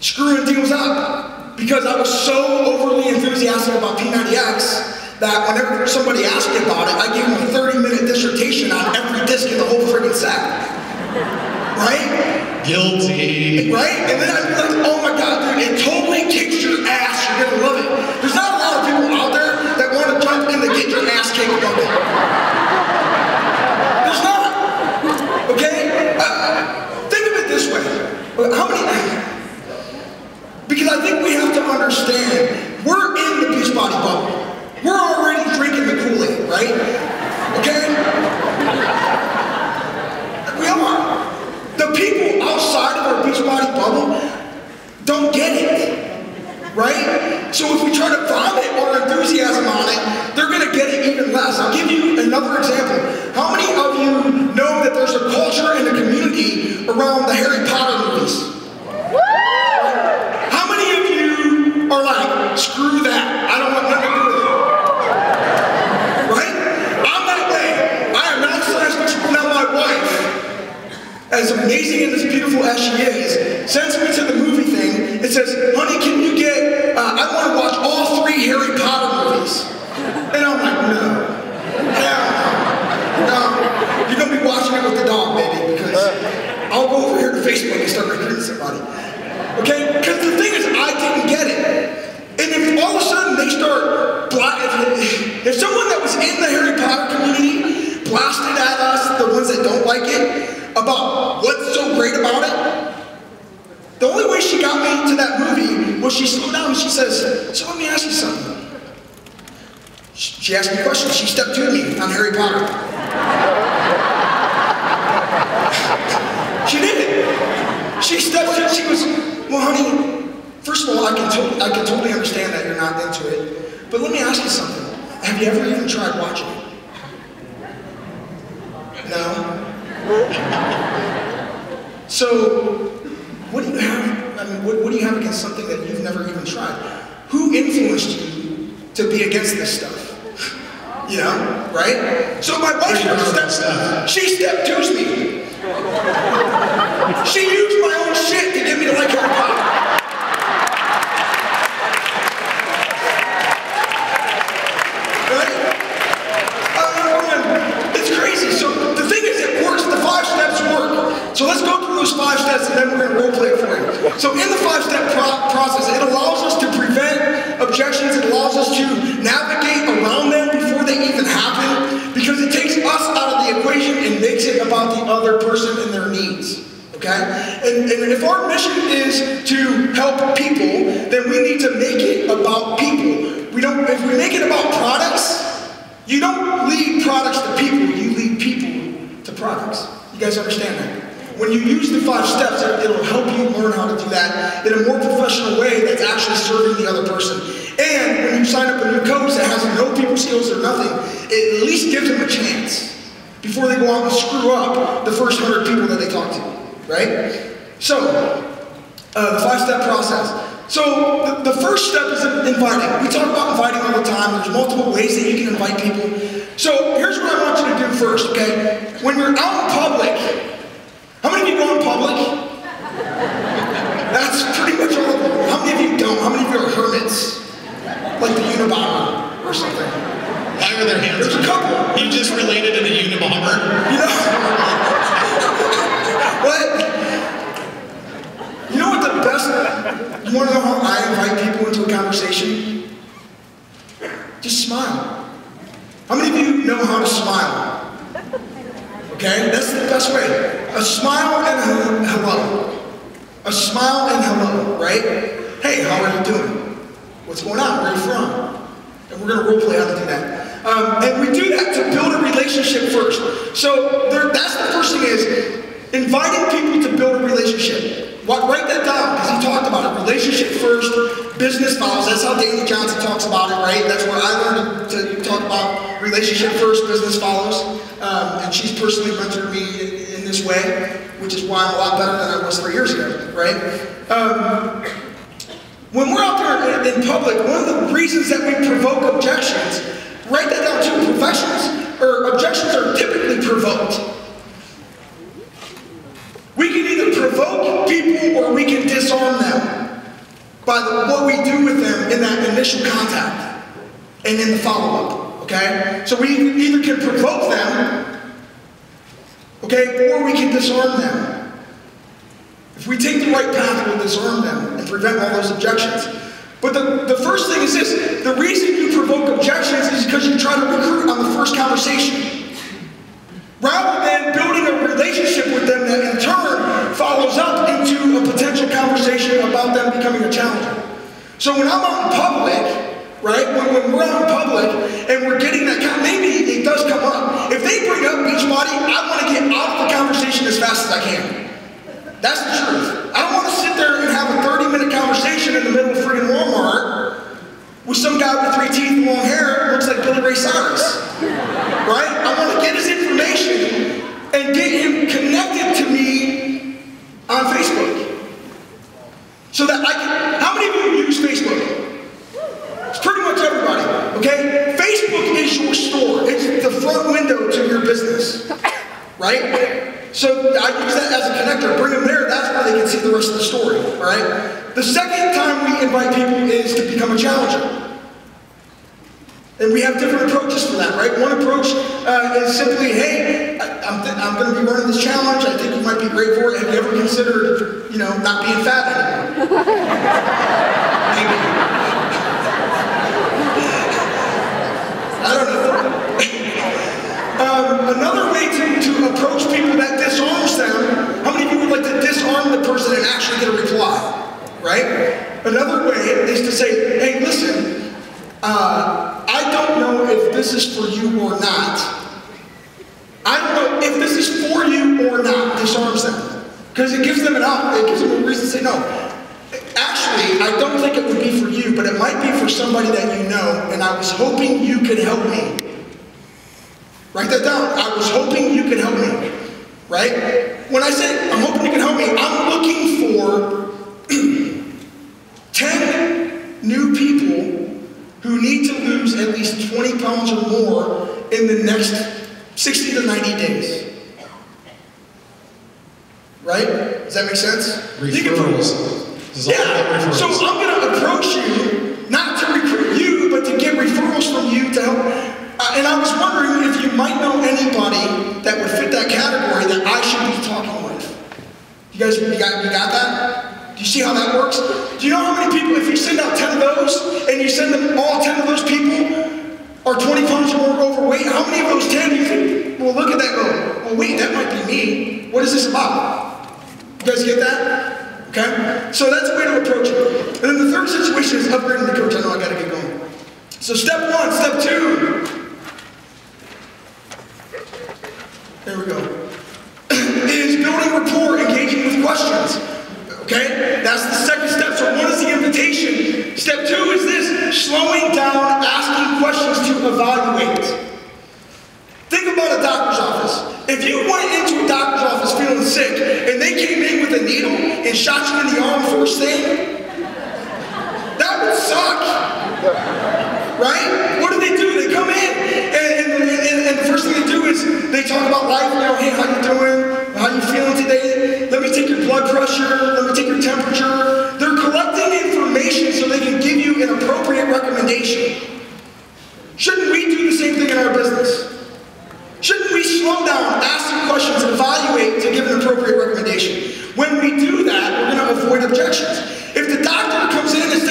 screwing deals up because I was so overly enthusiastic about P90X that whenever somebody asked me about it, I gave them a 30-minute dissertation on every disc in the whole friggin' set. Right? Guilty. Right? And then I'd be like, oh my God, dude, it totally kicks your ass. You're gonna love it. There's not a lot of people out there that want to jump in the get your ass kicked bucket. There's not. Okay? Think of it this way. How many? Because I think we have to understand, we're in the Beachbody bubble. We're already drinking the Kool-Aid, right? Okay? We are. The people outside of our Beachbody bubble don't get it, right? So if we try to vomit our enthusiasm on it, they're going to get it even less. I'll give you another example. How many of you know that there's a culture in the community around the Harry Potter movies? How many of you are like, screw that, I don't want nothing to do with it? As amazing and as beautiful as she is, sends me to the movie thing. It says, honey, can you get, I want to watch all 3 Harry Potter movies. And I'm like, no. Hell no. You're going to be watching it with the dog, baby, because I'll go over here to Facebook and start recruiting somebody. Okay? Because the thing is, I didn't get it. And if all of a sudden they start, if someone that was in the Harry Potter community blasted at us, the ones that don't like it, about what's so great about it, the only way she got me to that movie was she slowed down and she says, so let me ask you something. She asked me a question. She stepped to me on Harry Potter. She did. She stepped in, she was, well honey, first of all, I can totally understand that you're not into it, but let me ask you something. Have you ever even tried watching it? No? So, what do you have? I mean, what do you have against something that you've never even tried? Who influenced you to be against this stuff? You know, right? So my wife, she stepped to me. She used my own shit to get me to like Harry Potter. So let's go through those 5 steps and then we're going to role play it for you. So in the 5-step process, it allows us to prevent objections. It allows us to navigate around them before they even happen because it takes us out of the equation and makes it about the other person and their needs. Okay? And if our mission is to help people, then we need to make it about people. If we make it about products, you don't lead products to people, you lead people to products. You guys understand that? When you use the 5 steps, it'll help you learn how to do that in a more professional way that's actually serving the other person. And when you sign up a new coach that has no people skills or nothing, it at least gives them a chance before they go out and screw up the first 100 people that they talk to, right? So, the 5-step process. So, the first step is inviting. We talk about inviting all the time. There's multiple ways that you can invite people. So, here's what I want you to do first, okay? When you're out in public, how many of you go in public? That's pretty much all of them. How many of you don't? How many of you are hermits? You want to know how I invite people into a conversation? Just smile. How many of you know how to smile? Okay, that's the best way. A smile and a hello. A smile and hello, right? Hey, how are you doing? What's going on? Where are you from? And we're going to role play how to do that. And we do that to build a relationship first. So that's the first thing is inviting people to build a relationship. Write that down, because he talked about it. Relationship first, business follows. That's how Danny Johnson talks about it, right? That's where I learned to talk about relationship first, business follows. And she's personally mentored me in this way, which is why I'm a lot better than I was 3 years ago, right? When we're out there in public, one of the reasons that we provoke objections, write that down too. Objections are typically provoked. We can either provoke people or we can disarm them by what we do with them in that initial contact and in the follow-up, okay? So we either can provoke them, okay, or we can disarm them. If we take the right path, we'll disarm them and prevent all those objections. But the first thing is this: the reason you provoke objections is because you try to recruit on the first conversation. Rather than building a relationship with them that in turn follows up into a potential conversation about them becoming a challenger. So when I'm out in public, right, when we're out in public and we're getting that, maybe it does come up. If they bring up Beachbody, I want to get out of the conversation as fast as I can. That's the truth. I don't want to sit there and have a 30-minute conversation in the middle of friggin' Walmart with some guy with 3 teeth and long hair who looks like Billy Ray Cyrus. Right? I want to get his information and get him connected to me on Facebook. So that I can, how many of you use Facebook? It's pretty much everybody, okay? Facebook is your store. It's the front window to your business, right? So I use that as a connector. Bring them there, that's where they can see the rest of the story, all right? The second time we invite people is to become a challenger. And we have different approaches for that, right? One approach is simply, hey, I'm going to be running this challenge. I think you might be great for it. Have you ever considered, not being fat anymore? Maybe. I don't know. Another way to approach people that disarms them, how many of you would like to disarm the person and actually get a reply, right? Another way is to say, hey, listen, I don't know if this is for you or not. I don't know if this is for you or not, disarms them. Because it gives them an out, it gives them a reason to say no. Actually, I don't think it would be for you, but it might be for somebody that you know, and I was hoping you could help me. Write that down. I was hoping you could help me. Right? When I say I'm hoping you can help me, I'm looking for 10 new people who need to lose at least 20 pounds or more in the next 60 to 90 days. Right? Does that make sense? Referrals. Yeah. So I'm going to approach you, not to recruit you, but to get referrals from you to help. And I was wondering if you might know anybody that would fit that category that I should be talking with. You guys, you got that? Do you see how that works? Do you know how many people, if you send out 10 of those, and you send them all 10 of those people are 20 pounds or more overweight, how many of those 10 do you think will look at that and go, well, wait, that might be me. What is this about? You guys get that? Okay? So that's a way to approach it. And then the third situation is upgrading the coach. I know I got to get going. So step 1, step 2. There we go. Is building rapport, engaging with questions. Okay? That's the second step. So 1 is the invitation. Step 2 is this: slowing down, asking questions to evaluate. Think about a doctor's office. If you went into a doctor's office feeling sick and they came in with a needle and shot you in the arm first thing, that would suck. Right? What do? They come in and the first thing they do is they talk about life. Hey, how you doing? How you feeling today? Let me take your blood pressure. Let me take your temperature. They're collecting information so they can give you an appropriate recommendation. Shouldn't we do the same thing in our business? Shouldn't we slow down, ask some questions, and evaluate to give an appropriate recommendation? When we do that, we're going to avoid objections. If the doctor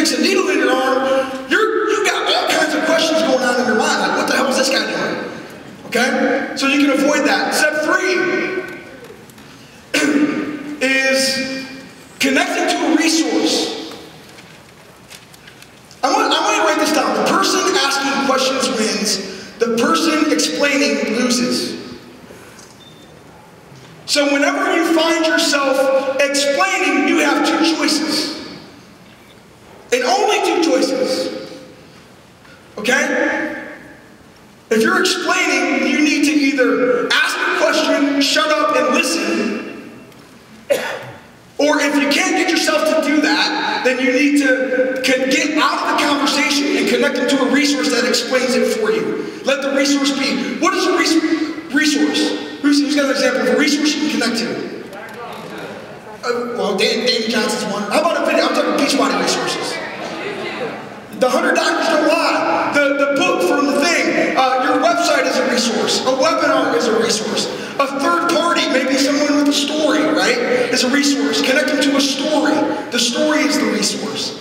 sticks a needle in your arm, you got all kinds of questions going on in your mind. Like, what the hell is this guy doing? Okay? So you can avoid that. Step 3 is connecting to a resource. I want you to write this down. The person asking questions wins. The person explaining loses. So whenever you find yourself explaining, you have 2 choices. And only 2 choices. Okay? If you're explaining, you need to either ask a question, shut up, and listen. Or if you can't get yourself to do that, then you need to get out of the conversation and connect them to a resource that explains it for you. Let the resource be. What is a resource? Who's got an example of a resource you can connect to? Well, Danny Johnson's one. How about a video? I'm talking Beachbody resources. The 100 Doctors Don't Lie. The book from the thing. Your website is a resource. A webinar is a resourse. A third party, maybe someone with a story, right, is a resource. Connect them to a story. The story is the resource.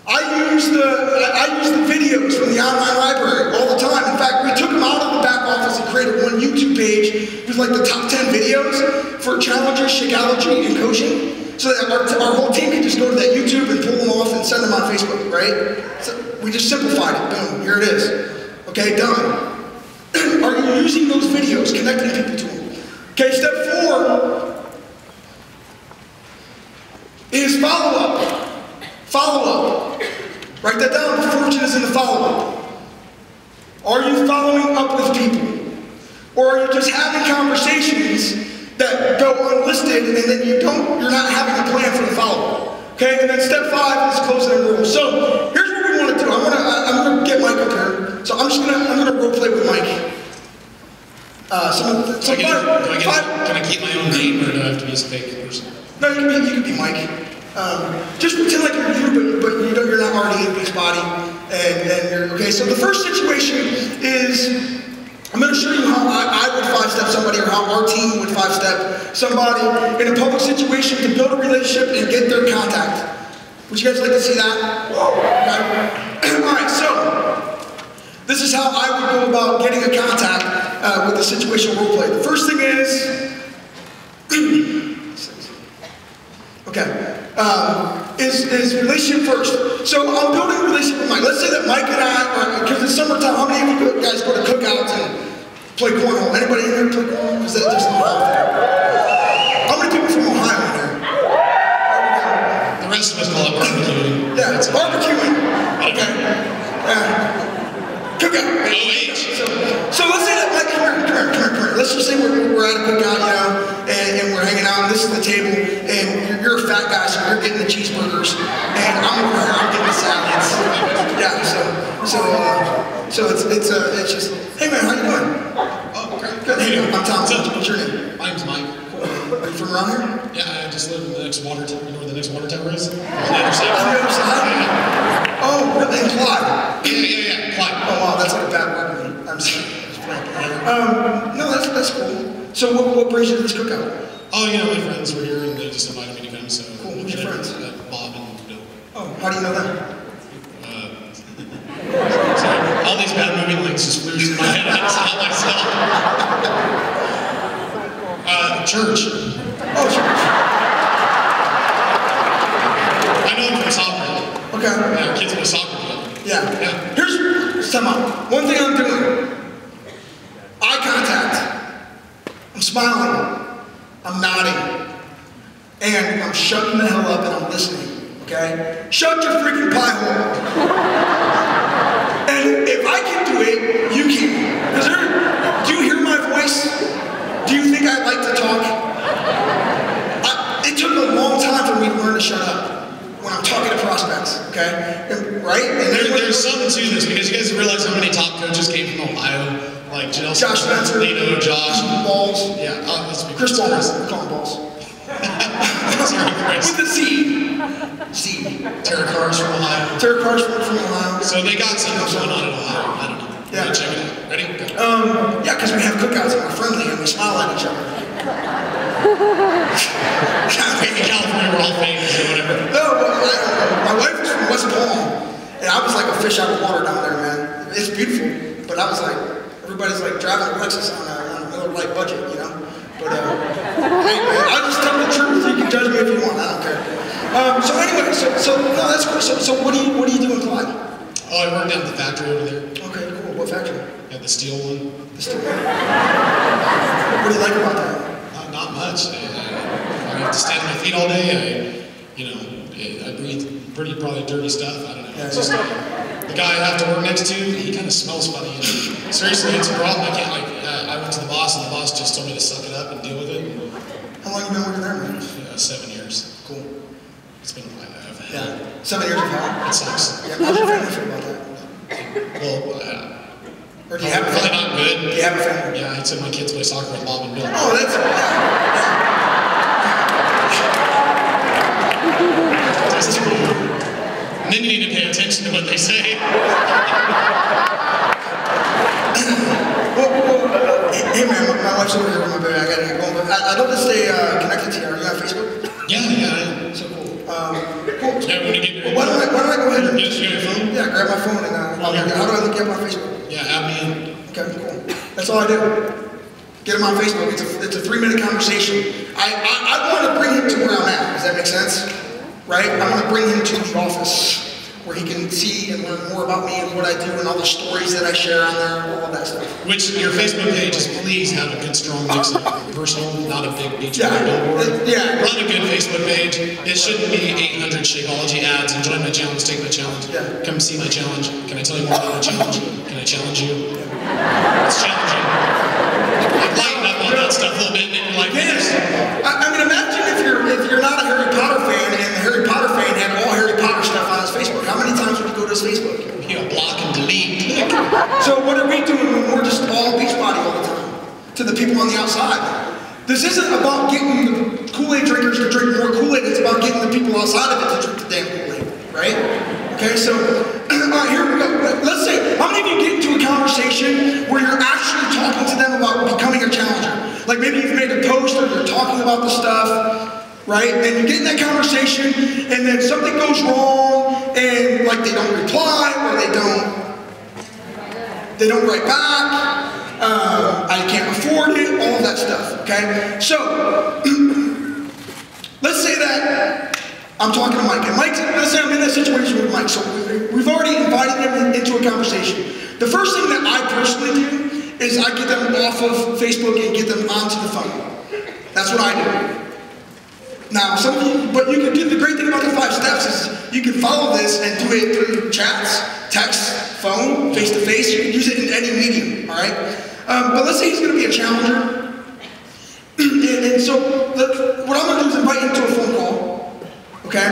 I use the videos from the online library all the time. In fact, we took them out of the back office and created one YouTube page with like the top 10 videos for challenges, Shakeology, and coaching. So that our whole team can just go to that YouTube and pull them off and send them on Facebook, right? So we just simplified it. Boom, here it is. Okay, done. Are you using those videos, connecting people to them? Okay, step 4 is follow-up. Follow-up. Write that down. The fortune is in the follow-up. Are you following up with people? Or are you just having conversations that go unlisted and then you're not having a plan for the follow-up? Okay, and then step 5 is closing and roll. So here's what we want to do. I'm gonna get Mike up here. So I'm gonna role play with Mike. Can I keep my own name, or do I have to be a fake person? No, you can be Mike. Just pretend like you're you, but you're not already in Beachbody. And you're, okay, so the first situation is, I'm going to show you how I would 5-step somebody, or how our team would 5-step somebody in a public situation to build a relationship and get their contact. Would you guys like to see that? Okay. All right, so this is how I would go about getting a contact with the situational role play. The first thing is, is relationship first. So I'm building a relationship with Mike. Let's say that Mike and I, because it's summertime, how many of you guys go to cookouts and play cornhole? Anybody in here play cornhole? Is that just Ohio? How many people from Ohio in here? The rest of us call it barbecuing. Yeah, it's barbecuing. Okay. Cookout. So let's say that Mike, come here. Let's just say we're at a cookout, and we're hanging out, and this is the table, and you're a fat guy, so you're getting the cheeseburgers, and I'm over here, I'm getting the salads. Yeah, so it's just, hey man, how you doing? Oh, great. Good. Hey, I'm Tom. What's your name? My name's Mike. Cool. Are you from around here? Yeah, I just live in the next water tower. You know where the next water tower is? On the other side. On the other side? Oh, really? In Clyde? Yeah, Clyde. Oh wow, that's like a bad word to me. I'm sorry. No, that's cool. So what brings you to this cookout? Oh, my friends were here and they just invited me to come. So cool. Who's your friends? Bob and Bill. Oh, how do you know them? So all these bad movie links just flew through my head. I just tell myself. Church. Oh, church. I know them from soccer. Okay. Yeah, kids in a soccer club. Yeah. Here's time out. One thing I'm doing. Eye contact. I'm smiling. I'm nodding. And I'm shutting the hell up and I'm listening. Okay? Shut your freaking pie hole. And if I can do it, you can. Do you hear my voice? Do you think I like to talk? It took a long time for me to learn to shut up when I'm talking to prospects, okay? Right? And there's something to this, because you guys realize how many top coaches came from Ohio? Like Josh Spencer, Lino, Josh. Balls. Yeah, let's be Chris Balls. We call him Balls. Sorry, Chris. With the Z. Terry Carr's from Ohio. Terry Carr's from Ohio. So they got something going on in Ohio. I don't know. Yeah. Check it out. Ready? Go. Yeah, because we have cookouts and we're friendly and we smile at each other. Maybe California, we're all famous or whatever. No, my wife is from West Palm, And I was like a fish out of water down there, man. It's beautiful, but I was like, everybody's like driving a Lexus on a Miller Lite budget, you know? But hey, man, I'll just tell the truth. You can judge me if you want. I don't care. So anyway, no, that's cool. So what do you do in Clyde? Oh, I work down at the factory over there. Okay, cool. What factory? Yeah, the steel one. The steel one. What do you like about that? Not much. I have to stand on my feet all day. I breathe pretty probably dirty stuff. I don't know. Yeah, it's just the guy I have to work next to, he kind of smells funny. And seriously, it's a problem. I can't I went to the boss, and the boss just told me to suck it up and deal with it. How long have you been working there, man? 7 years. Cool. It's been a while. Yeah. 7 years of hell? It sucks. Yeah, how's your family feel about that? Well, or do you have a probably family? not good. Do you have a family? Yeah, I said my kids play soccer with Mom and Bill. Oh, that's That's true. And then you need to pay attention to what they say. Hey man, my wife's over here with my baby. I gotta get going, but I'd love to stay connected to you. Are you on Facebook? Yeah, I am. So cool. Cool. Yeah, when you get Why don't I go ahead and you got your phone? yeah, grab my phone and how do I look you up on Facebook? Yeah, add me in. Okay, cool. That's all I do. Get him on Facebook. It's a 3-minute conversation. I want to bring him to where I'm at. Does that make sense? Right? I want to bring him to the office where he can see and learn more about me and what I do and all the stories that I share on there, all that stuff. Which your Facebook page is, please have a good strong mix of personal, not a big beach billboard. Yeah. Run a good Facebook page. It shouldn't be 800 Shakeology ads and join my challenge, take my challenge. Yeah. Come see my challenge. Can I tell you more about my challenge? Can I challenge you? It's challenging. Lighten up on that stuff a little bit and you're like, yes. I mean, imagine if you're not a Harry Potter fan and the Harry Potter fan had all Harry Potter stuff on his Facebook. How many times would you go to his Facebook? Block and delete. So what are we doing when we're just all Beachbody all the time? To the people on the outside. This isn't about getting the Kool-Aid drinkers to drink more Kool-Aid. It's about getting the people outside of it to drink the damn Kool-Aid, right? Okay, so here we go. Let's say, how many of you get into a conversation where you're actually talking to them about becoming a challenger? Like maybe you've made a post or you're talking about the stuff, right? And you get in that conversation and then something goes wrong and like they don't reply or they don't write back. I can't afford it, all of that stuff, okay? So, let's say that I'm talking to Mike, and Mike, let's say I'm in that situation with Mike, so we've already invited him into a conversation. The first thing that I personally do is I get them off of Facebook and get them onto the phone. That's what I do. Now, some of you, but you can do, the great thing about the 5 steps is you can follow this and do it through chats, text, phone, face-to-face. You can use it in any medium, all right? But let's say he's going to be a challenger. and so what I'm going to do is invite him to a phone call, okay?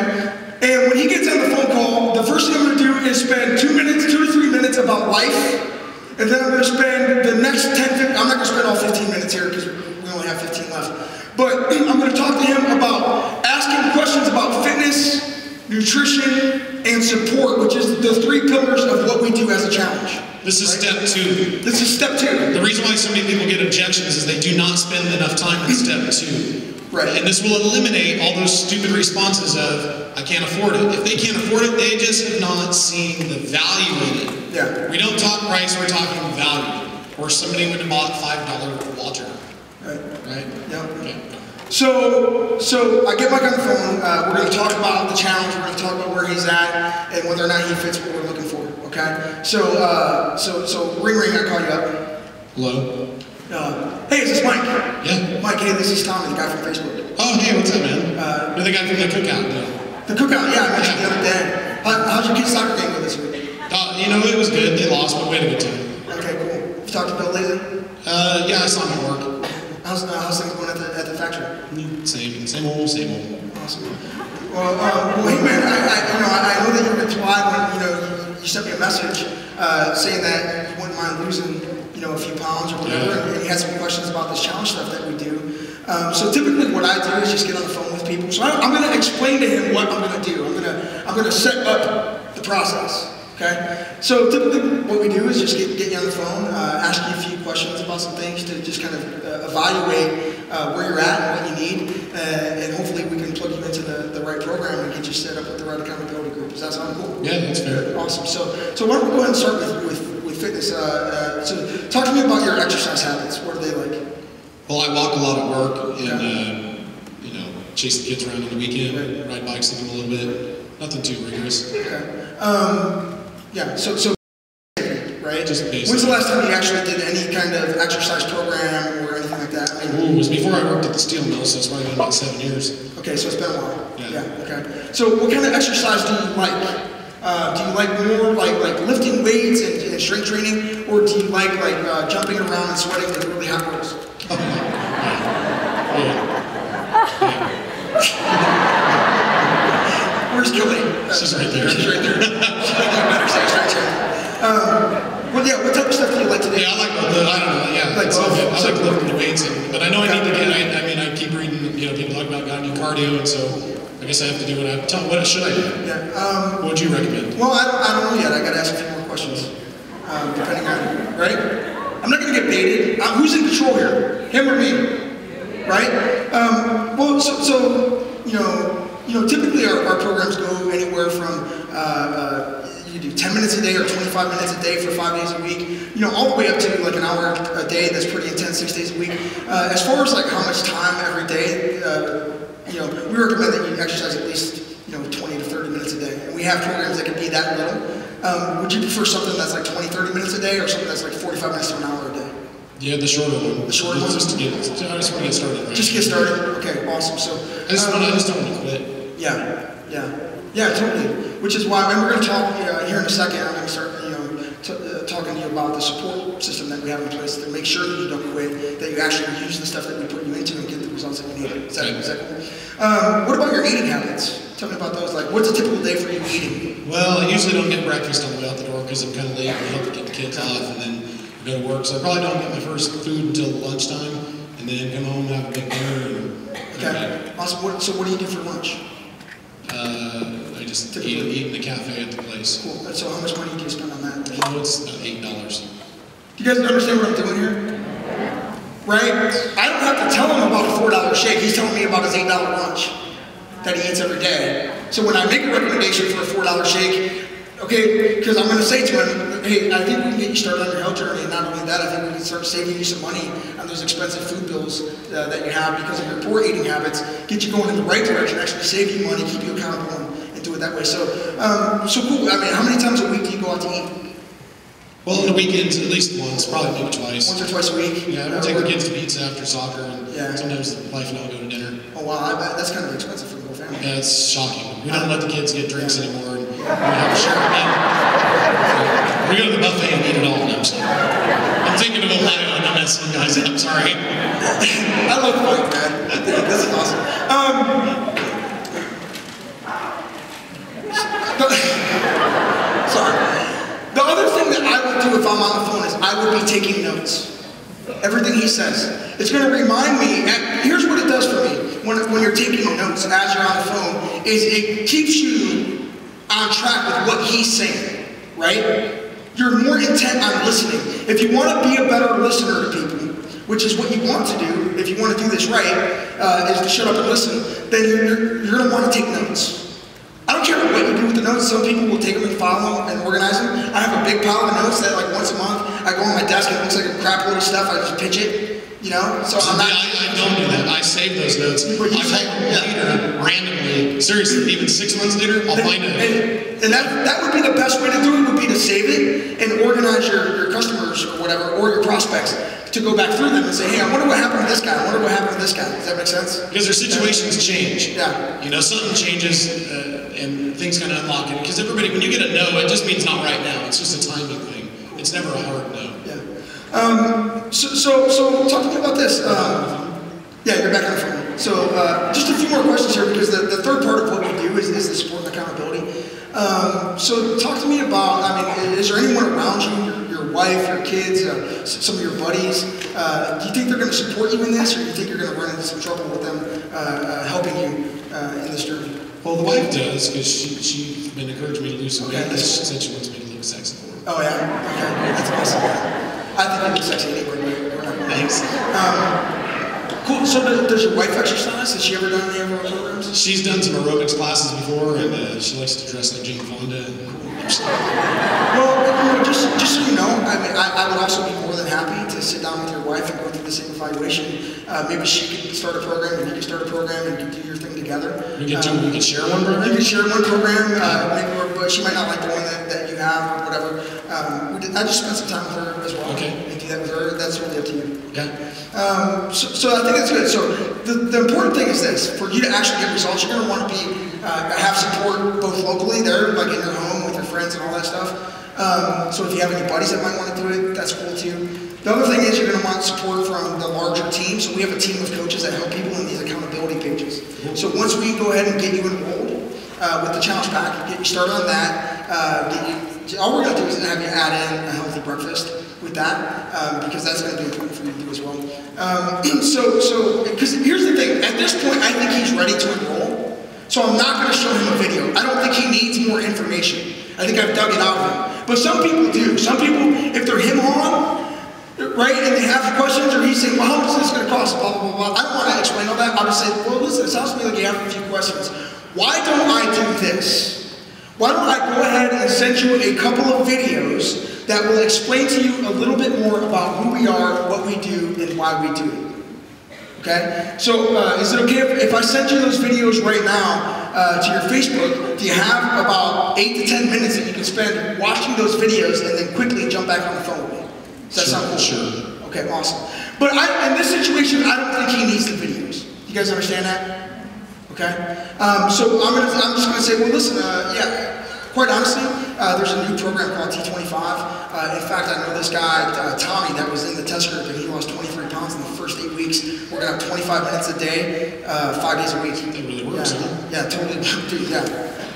And when he gets on the phone call, the first thing I'm going to do is spend 2 to 3 minutes about life. And then I'm going to spend the next 10, I'm not going to spend all 15 minutes here because we only have 15 left. But I'm going to talk to him about asking questions about fitness, nutrition, and support, which is the 3 pillars of what we do as a challenge. This is step 2. This is step 2. The reason why so many people get objections is they do not spend enough time in step 2. Right. And this will eliminate all those stupid responses of, I can't afford it. If they can't afford it, they just have not seen the value in it. Yeah. We don't talk price, we're talking value. Or somebody would have bought $5 water. Right. Right? Yep. Okay. So I get Mike on the phone. We're going to talk about the challenge. We're going to talk about where he's at and whether or not he fits what we're looking for. Okay. So ring, I call you up. Hello. Hey, is this Mike? Yeah. Mike, hey, this is Tommy, the guy from Facebook. Oh, hey, what's up, man? You're the guy from the cookout deal. The cookout, yeah, I mentioned the other day. How's your kid's soccer game go this week? It was good. They lost, but we had a good time. Okay, cool. You talked to Bill lately? Yeah, I saw him at work. How's things going at the factory? Same old. Awesome. Well, hey man, I know that you replied when you sent me a message saying that you wouldn't mind losing a few pounds or whatever, and you had some questions about this challenge stuff that we do. So typically, what I do is just get on the phone with people. So I'm going to explain to him what I'm going to do. I'm going to set up the process. Okay. So typically, what we do is just get you on the phone, ask you a few questions about some things to just kind of evaluate where you're at and what you need, and hopefully we can plug you into the right program and get you set up with the right accountability group. Does that sound cool? Yeah, that's fair. Awesome. So why don't we go ahead and start with fitness. So talk to me about your exercise habits. What are they like? Well, I walk a lot at work and, you know, chase the kids around on the weekend, ride bikes with them a little bit. Nothing too rigorous. Okay. Yeah, so right? Just basic. When's the last time you actually did any kind of exercise program or anything like that? It was before I worked at the steel mill, so it's probably been about 7 years. Okay, so it's been a while. Yeah. Okay. So what kind of exercise do you like? Do you like more like lifting weights and strength training, or do you like jumping around and sweating with really hot girls? Oh, yeah. Where's Kelly? She's right there. She's right there. Better say strength training. Well, yeah. What type of stuff do you like to do? Yeah, I like I don't know. Yeah, like I like lifting the weights, but I know I need to get. I mean, I keep reading. You know, people talk about gotta do cardio, and so I guess I have to do what I have to. What should I do? Yeah. What would you recommend? Well, I don't know yet. I got to ask a few more questions, depending on right. I'm not going to get baited. Who's in control here? Him or me? Right? Well, so you know, typically our programs go anywhere from you do 10 minutes a day or 25 minutes a day for 5 days a week. You know, all the way up to like an hour a day. That's pretty intense, 6 days a week. As far as like how much time every day, you know, we recommend that you exercise at least 20 to 30 minutes a day. And we have programs that can be that little. Would you prefer something that's like 20, 30 minutes a day, or something that's like 45 minutes to an hour a day? Yeah, the shorter one. The shorter one? I just want to get started. Right? Just get started? Okay, awesome. So I just don't want to quit. Yeah, totally. Which is why, and we're going to talk here in a second, I'm going to start, talking to you about the support system that we have in place to make sure that you don't quit, that you actually use the stuff that we put you into and get the results that you need. Is that cool? What about your eating habits? Tell me about those. Like, what's a typical day for you eating? Well, I usually don't get breakfast on the way out the door because I'm kind of late and I help get the kids off and then go to work. So I probably don't get my first food until lunchtime and then come home and have a big dinner. Okay, awesome. So what do you do for lunch? I just eat in the cafe at the place. Cool. So how much money do you spend on that? Oh, it's about $8. Do you guys understand what I'm doing here? Right? I don't have to tell him about a $4 shake. He's telling me about his $8 lunch that he eats every day. So when I make a recommendation for a $4 shake, okay, because I'm going to say to him, hey, I think we can get you started on your health journey, and not only that, I think we can start saving you some money on those expensive food bills that you have because of your poor eating habits, get you going in the right direction, actually save you money, keep you accountable, and do it that way. So, so cool. I mean, how many times a week do you go out to eat? Well, on the weekends, at least once, probably maybe twice. Once or twice a week? Yeah, we'll take the kids to pizza after soccer, and sometimes the wife and I'll go to dinner. Oh, wow, I bet that's kind of expensive for the whole family. Yeah, it's shocking. We don't let the kids get drinks anymore, and we have to share a meal. We go to the buffet and eat it all, and I'm thinking of Ohio, and I'm messing you guys up, sorry. I love food, man. This is awesome. Sorry. The other thing that I would do if I'm on the phone is I would be taking notes. Everything he says. It's going to remind me, and here's what it does for me when you're taking notes as you're on the phone, is it keeps you on track with what he's saying, right? You're more intent on listening. If you want to be a better listener to people, which is what you want to do, if you want to do this right, is to shut up and listen, then you're going to want to take notes. I don't care what you do with the notes. Some people will take them and file them and organize them. I have a big pile of notes that like once a month, I go on my desk and it looks like a crap load of stuff. I just pitch it, you know? So I'm not... I don't do that. I save those notes. I find later, randomly, seriously, even 6 months later, I'll find it. And that would be the best way to do it, would be to save it and organize your customers or whatever, or your prospects, to go back through them and say, hey, I wonder what happened to this guy. I wonder what happened to this guy. Does that make sense? Because their situations change. Yeah. You know, something changes and things kind of unlock it. Because everybody, when you get a no, it just means not right now. It's just a timing thing. It's never a hard no. Yeah. So talk to me about this. Yeah, you're back on the phone. So just a few more questions here, because the third part of what we do is the support and accountability. So talk to me about, I mean, is there anyone around you, your wife, your kids, some of your buddies? Do you think they're going to support you in this, or do you think you're going to run into some trouble with them helping you in this journey? Well, the wife does, because she's been encouraging me to lose some weight. She said she wants me to look sexy for her. Oh, yeah? Okay, that's awesome. I think you look sexy anyway, but we're not going to. Thanks. Cool. So does your wife exercise? Has she ever done any of our programs? She's done some aerobics classes before, and she likes to dress like Jane Fonda. Well, just so you know, I mean, I would also be more than happy to sit down with your wife and go through the same evaluation. Maybe she could start a program, and you could start a program, and you could do your thing together. We could share one program? You could share one program, but she might not like the one that you have, or whatever. I just spent some time with her as well. Okay. And do that with her. That's really up to you. Yeah. So I think that's good. So the important thing is this: for you to actually get results, you're going to want to have support both locally there, like in your home with your friends and all that stuff. So if you have any buddies that might want to do it, that's cool too. The other thing is you're going to want support from the larger team. So we have a team of coaches that help people in these accountability pages. So once we go ahead and get you enrolled with the challenge pack, get you started on that, all we're going to do is have you add in a healthy breakfast with that, because that's going to be important for you to do as well. Because here's the thing, at this point I think he's ready to enroll, so I'm not going to show him a video. I don't think he needs more information. I think I've dug it out of him. But some people do. Some people, if they're him on, right, and they have questions, or he's saying, well, how much is this going to cost, blah, blah, blah, blah. I don't want to explain all that. I'll just say, well, listen, it sounds to me like you have a few questions. Why don't I do this? Why don't I go ahead and send you a couple of videos that will explain to you a little bit more about who we are, what we do, and why we do it. Okay? So is it okay if I send you those videos right now to your Facebook? Do you have about 8 to 10 minutes that you can spend watching those videos and then quickly jump back on the phone with me? Does that sound cool? Sure. Okay, awesome. But in this situation, I don't think he needs the videos. You guys understand that? Okay? So I'm just going to say, well, listen, quite honestly, there's a new program called T25. In fact, I know this guy, Tommy, that was in the test group, and he lost 23 pounds in the first 8 weeks. We're going to have 25 minutes a day, 5 days a week. That really works, huh? Yeah, totally. Dude, yeah.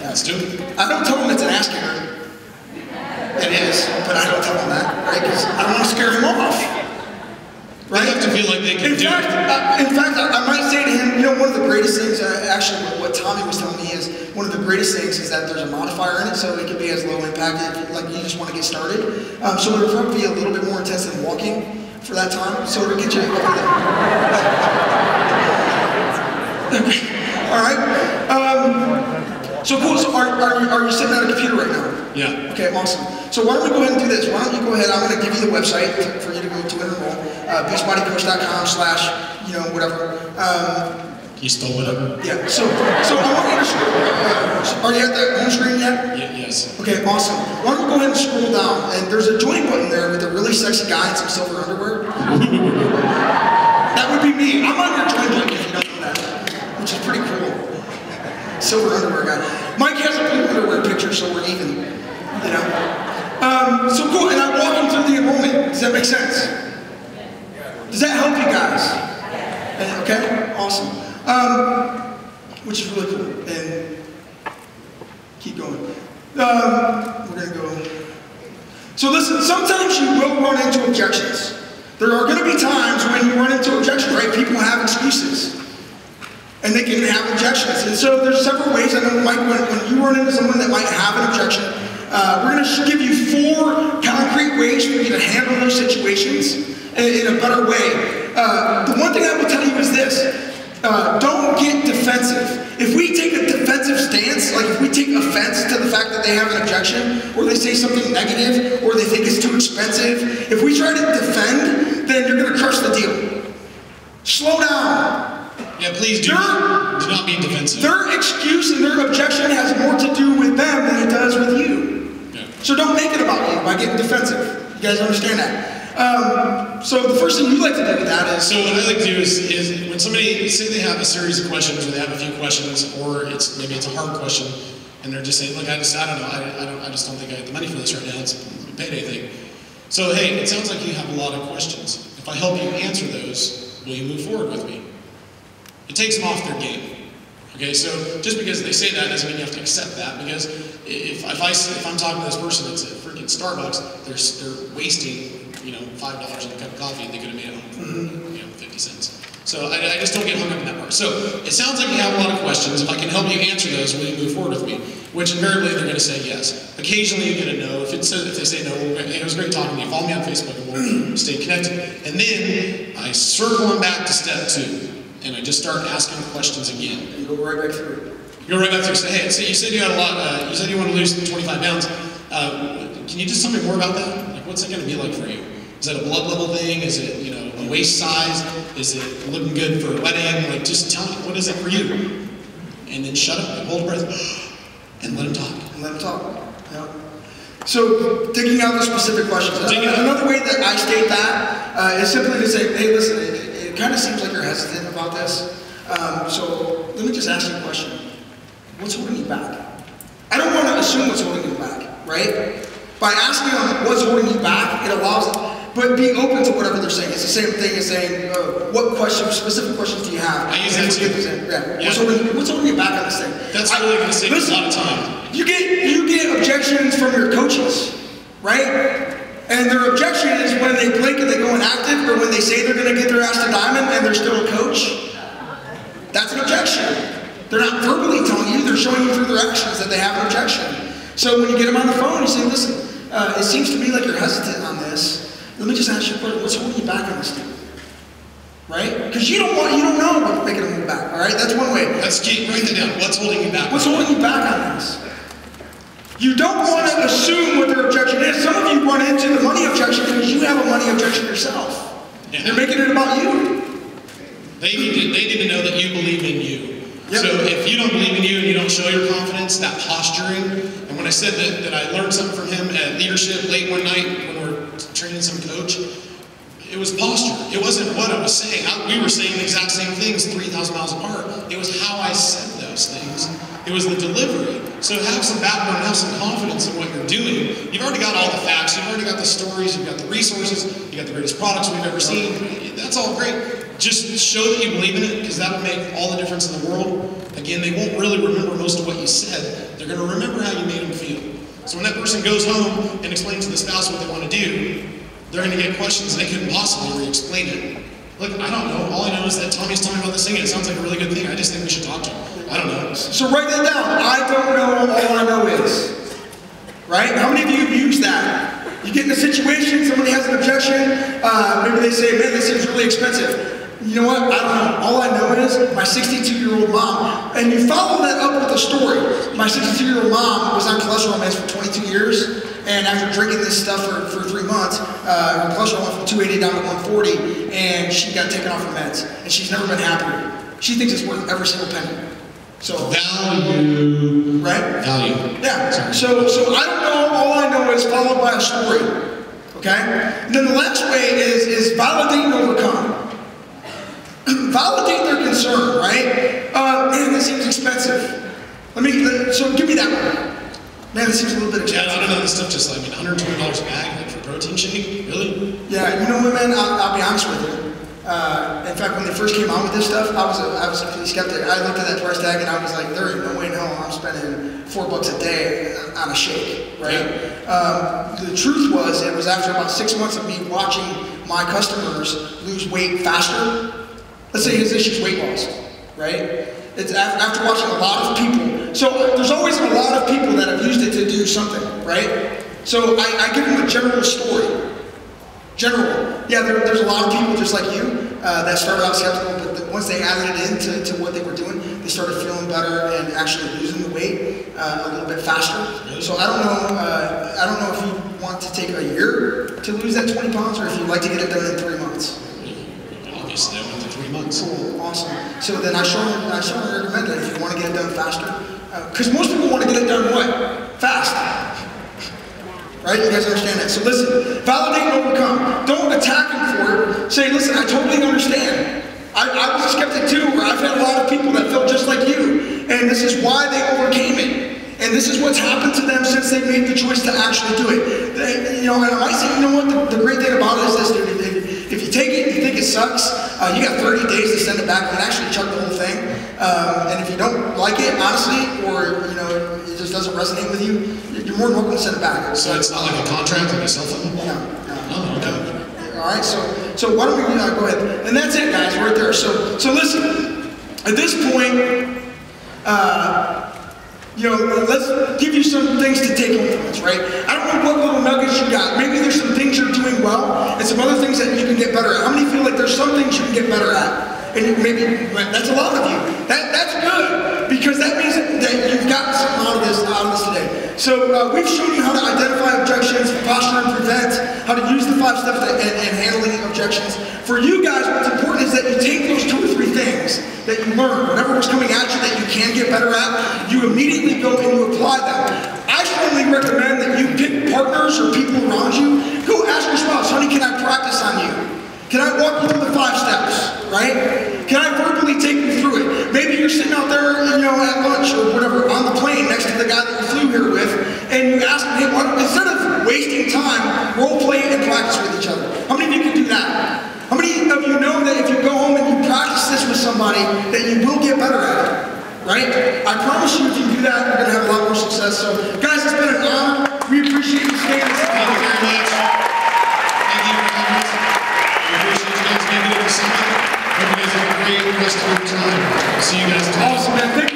Let's do it. I don't tell him it's an ass kicker. It is, but I don't tell him that, right? Because I don't want to scare him off. Right? They have to feel like they can do it. In fact, I might say to him, you know, one of the greatest things, actually what Tommy was telling me is, one of the greatest things is that there's a modifier in it, so it can be as low impact, like you just want to get started. So it'll probably be a little bit more intense than walking for that time, so it'll get you over there. All right. So cool, so are you sitting at a computer right now? Yeah. Okay, awesome. So why don't we go ahead and do this? Why don't you go ahead, I'm going to give you the website for you to go to enroll, beachbodycoach.com/whatever. You stole whatever? Yeah, so I want you to scroll, are you at the home screen yet? Yes. Okay, awesome. Why don't you go ahead and scroll down, and there's a join button there with a really sexy guy in some silver underwear. That would be me. I'm on your join button if you don't know that, which is pretty cool. Silver underwear guy. Mike has a blue underwear picture, so we're even, you know. So cool, and I walk him through the enrollment. Does that make sense? Does that help you guys? Okay, awesome. Which is really cool, and keep going. We're gonna go. So listen, sometimes you will run into objections. There are gonna be times when you run into objections, right? People have excuses. And they can have objections. And so there's several ways. I know, Mike, when you run into someone that might have an objection, we're going to give you 4 concrete ways for you to handle those situations in a better way. The one thing I will tell you is this. Don't get defensive. If we take a defensive stance, like if we take offense to the fact that they have an objection, or they say something negative, or they think it's too expensive, if we try to defend, then you're going to crush the deal. Slow down. Yeah, please do not be defensive. Their excuse and their objection has more to do with them than it does with you. Yeah. So don't make it about you by getting defensive. You guys understand that? So the first thing you like to do with that is... So what I like to do is when somebody, say they have a series of questions, or they have a few questions, or maybe it's a hard question, and they're just saying, look, I just don't know, I just don't think I have the money for this right now, it's a payday thing. So hey, it sounds like you have a lot of questions. If I help you answer those, will you move forward with me? It takes them off their game. Okay, so just because they say that doesn't mean you have to accept that, because if I'm talking to this person that's at freaking Starbucks, they're wasting, $5 on a cup of coffee, and they could have made it home for 50 cents. So I just don't get hung up in that part. So it sounds like you have a lot of questions. If I can help you answer those, will you move forward with me? Which invariably they're going to say yes. Occasionally you get a no. If they say no, it was great talking to you. Follow me on Facebook and we'll stay connected. And then I circle them back to step 2, and I just start asking questions again. And you go right back through. You go right back through. Say, hey, so you said you had a lot. You said you want to lose 25 pounds. Can you just tell me more about that? Like, what's it going to be like for you? Is that a blood level thing? Is it, you know, a waist size? Is it looking good for a wedding? Like, just tell me, what is it for you? And then shut up and hold a breath and let him talk. And let him talk. Yeah. So, digging out the specific questions. Another way that I state that is simply to say, hey, listen, it kind of seems like you're hesitant about this. So, let me just ask you a question. What's holding you back? I don't want to assume what's holding you back, right? By asking them what's holding you back, it allows them, but be open to whatever they're saying. It's the same thing as saying, what questions, specific questions do you have? I use that too. Yeah. What's holding you back on this thing? That's really going to save us a lot of time. You get objections from your coaches, right? And their objection is when they blink and they go inactive, or when they say they're going to get their ass to diamond and they're still a coach. That's an objection. They're not verbally telling you, they're showing you through their actions that they have an objection. So when you get them on the phone, you say, listen, it seems to me like you're hesitant on this. Let me just ask you a question. What's holding you back on this thing? Right? Because you don't know what's making them move back. All right? That's one way. That's key. Write that down. What's holding you back? What's holding you back on this? You don't want to assume what their objection is. Some of you run into the money objection because you have a money objection yourself. Yeah. They're making it about you. They need to know that you believe in you. Yep. So if you don't believe in you and you don't show your confidence, that posturing, and when I said that I learned something from him at leadership late one night when we were training some coach, it was posture. It wasn't what I was saying. We were saying the exact same things 3,000 miles apart. It was how I said those things. It was the delivery. So have some background, have some confidence in what you're doing. You've already got all the facts. You've already got the stories. You've got the resources. You've got the greatest products we've ever seen. That's all great. Just show that you believe in it, because that'll make all the difference in the world. Again, they won't really remember most of what you said. They're going to remember how you made them feel. So when that person goes home and explains to the spouse what they want to do, they're going to get questions and they couldn't possibly re-explain it. Look, I don't know. All I know is that Tommy's telling me about this thing and it sounds like a really good thing. I just think we should talk to him. I don't know. So write that down. I don't know. All I know is. Right? How many of you have used that? You get in a situation, somebody has an objection, maybe they say, man, this seems really expensive. You know what? I don't know. All I know is my 62-year-old mom, and you follow that up with a story. My 62-year-old mom was on cholesterol meds for 22 years, and after drinking this stuff for 3 months, her cholesterol went from 280 down to 140, and she got taken off her meds, and she's never been happier. She thinks it's worth every single penny. So value, right? Value. Yeah. So I don't know. All I know is followed by a story. Okay. And then the last way is validate and overcome. Validate their concern, right? Man, this seems expensive. So give me that one. Man, this seems a little bit expensive. Yeah, I don't know, this stuff just like, $120 a bag, like for protein shake, really? Yeah, you know what, man, I'll be honest with you. In fact, when they first came out with this stuff, I was a complete skeptic. I looked at that price tag and I was like, there ain't no way in hell I'm spending $4 a day on a shake, right? Yeah. The truth was, it was after about 6 months of me watching my customers lose weight faster. Let's say his issue is weight loss, right? It's after watching a lot of people. So there's always a lot of people that have used it to do something, right? So I give them a general story. General. Yeah, there's a lot of people just like you that started out skeptical, but once they added it into what they were doing, they started feeling better and actually losing the weight a little bit faster. So I don't know if you want to take a year to lose that 20 pounds or if you'd like to get it done in 3 months. Obviously, I went to 3 months. Cool, awesome. So then I strongly recommend that if you want to get it done faster, because most people want to get it done what? Fast. Right? You guys understand that? So listen, validate and overcome. Don't attack them for it. Say, listen, I totally understand. I was a skeptic too, where I've had a lot of people that felt just like you, and this is why they overcame it. And this is what's happened to them since they made the choice to actually do it. And I might say, you know what, the great thing about it is this, dude, if you take it and you think it sucks, you got 30 days to send it back and actually chug the whole thing. And if you don't like it, honestly, or it just doesn't resonate with you, you're more than welcome to send it back. So it's not like a contract like a cell phone? No. Oh, okay. All right, so So why don't we go ahead? And that's it, guys, right there. So listen, at this point, let's give you some things to take home from this, right? I don't know what little nuggets you got. Maybe there's some things you're doing well and some other things that you can get better at. How many feel like there's some things you can get better at? And maybe that's a lot of you. That's good, because that means that you've gotten something out of this today. So we've shown you how to identify objections, posture and prevent, how to use the 5 steps and handling objections. For you guys, what's important is that you take those 2 or 3 things that you learn, whatever was coming at you that you can get better at, you immediately go and you apply them. I strongly recommend that you pick partners or people around you. Go ask your spouse, honey, can I practice on you? Can I walk you through the 5 steps, right? Can I verbally take you through it? Maybe you're sitting out there, at lunch or whatever, on the plane next to the guy that you flew here with, and you ask him, hey, instead of wasting time, role play and practice with each other. How many of you can do that? How many of you know that if you go home and you practice this with somebody, that you will get better at it, right? I promise you, if you do that, you're going to have a lot more success. So, guys, it's been an honor. We appreciate you staying. Thank you very much. Thank you for having us. We appreciate you guys making it to Summit. Hope you guys have a great rest of your time. See you guys tomorrow. Awesome, man.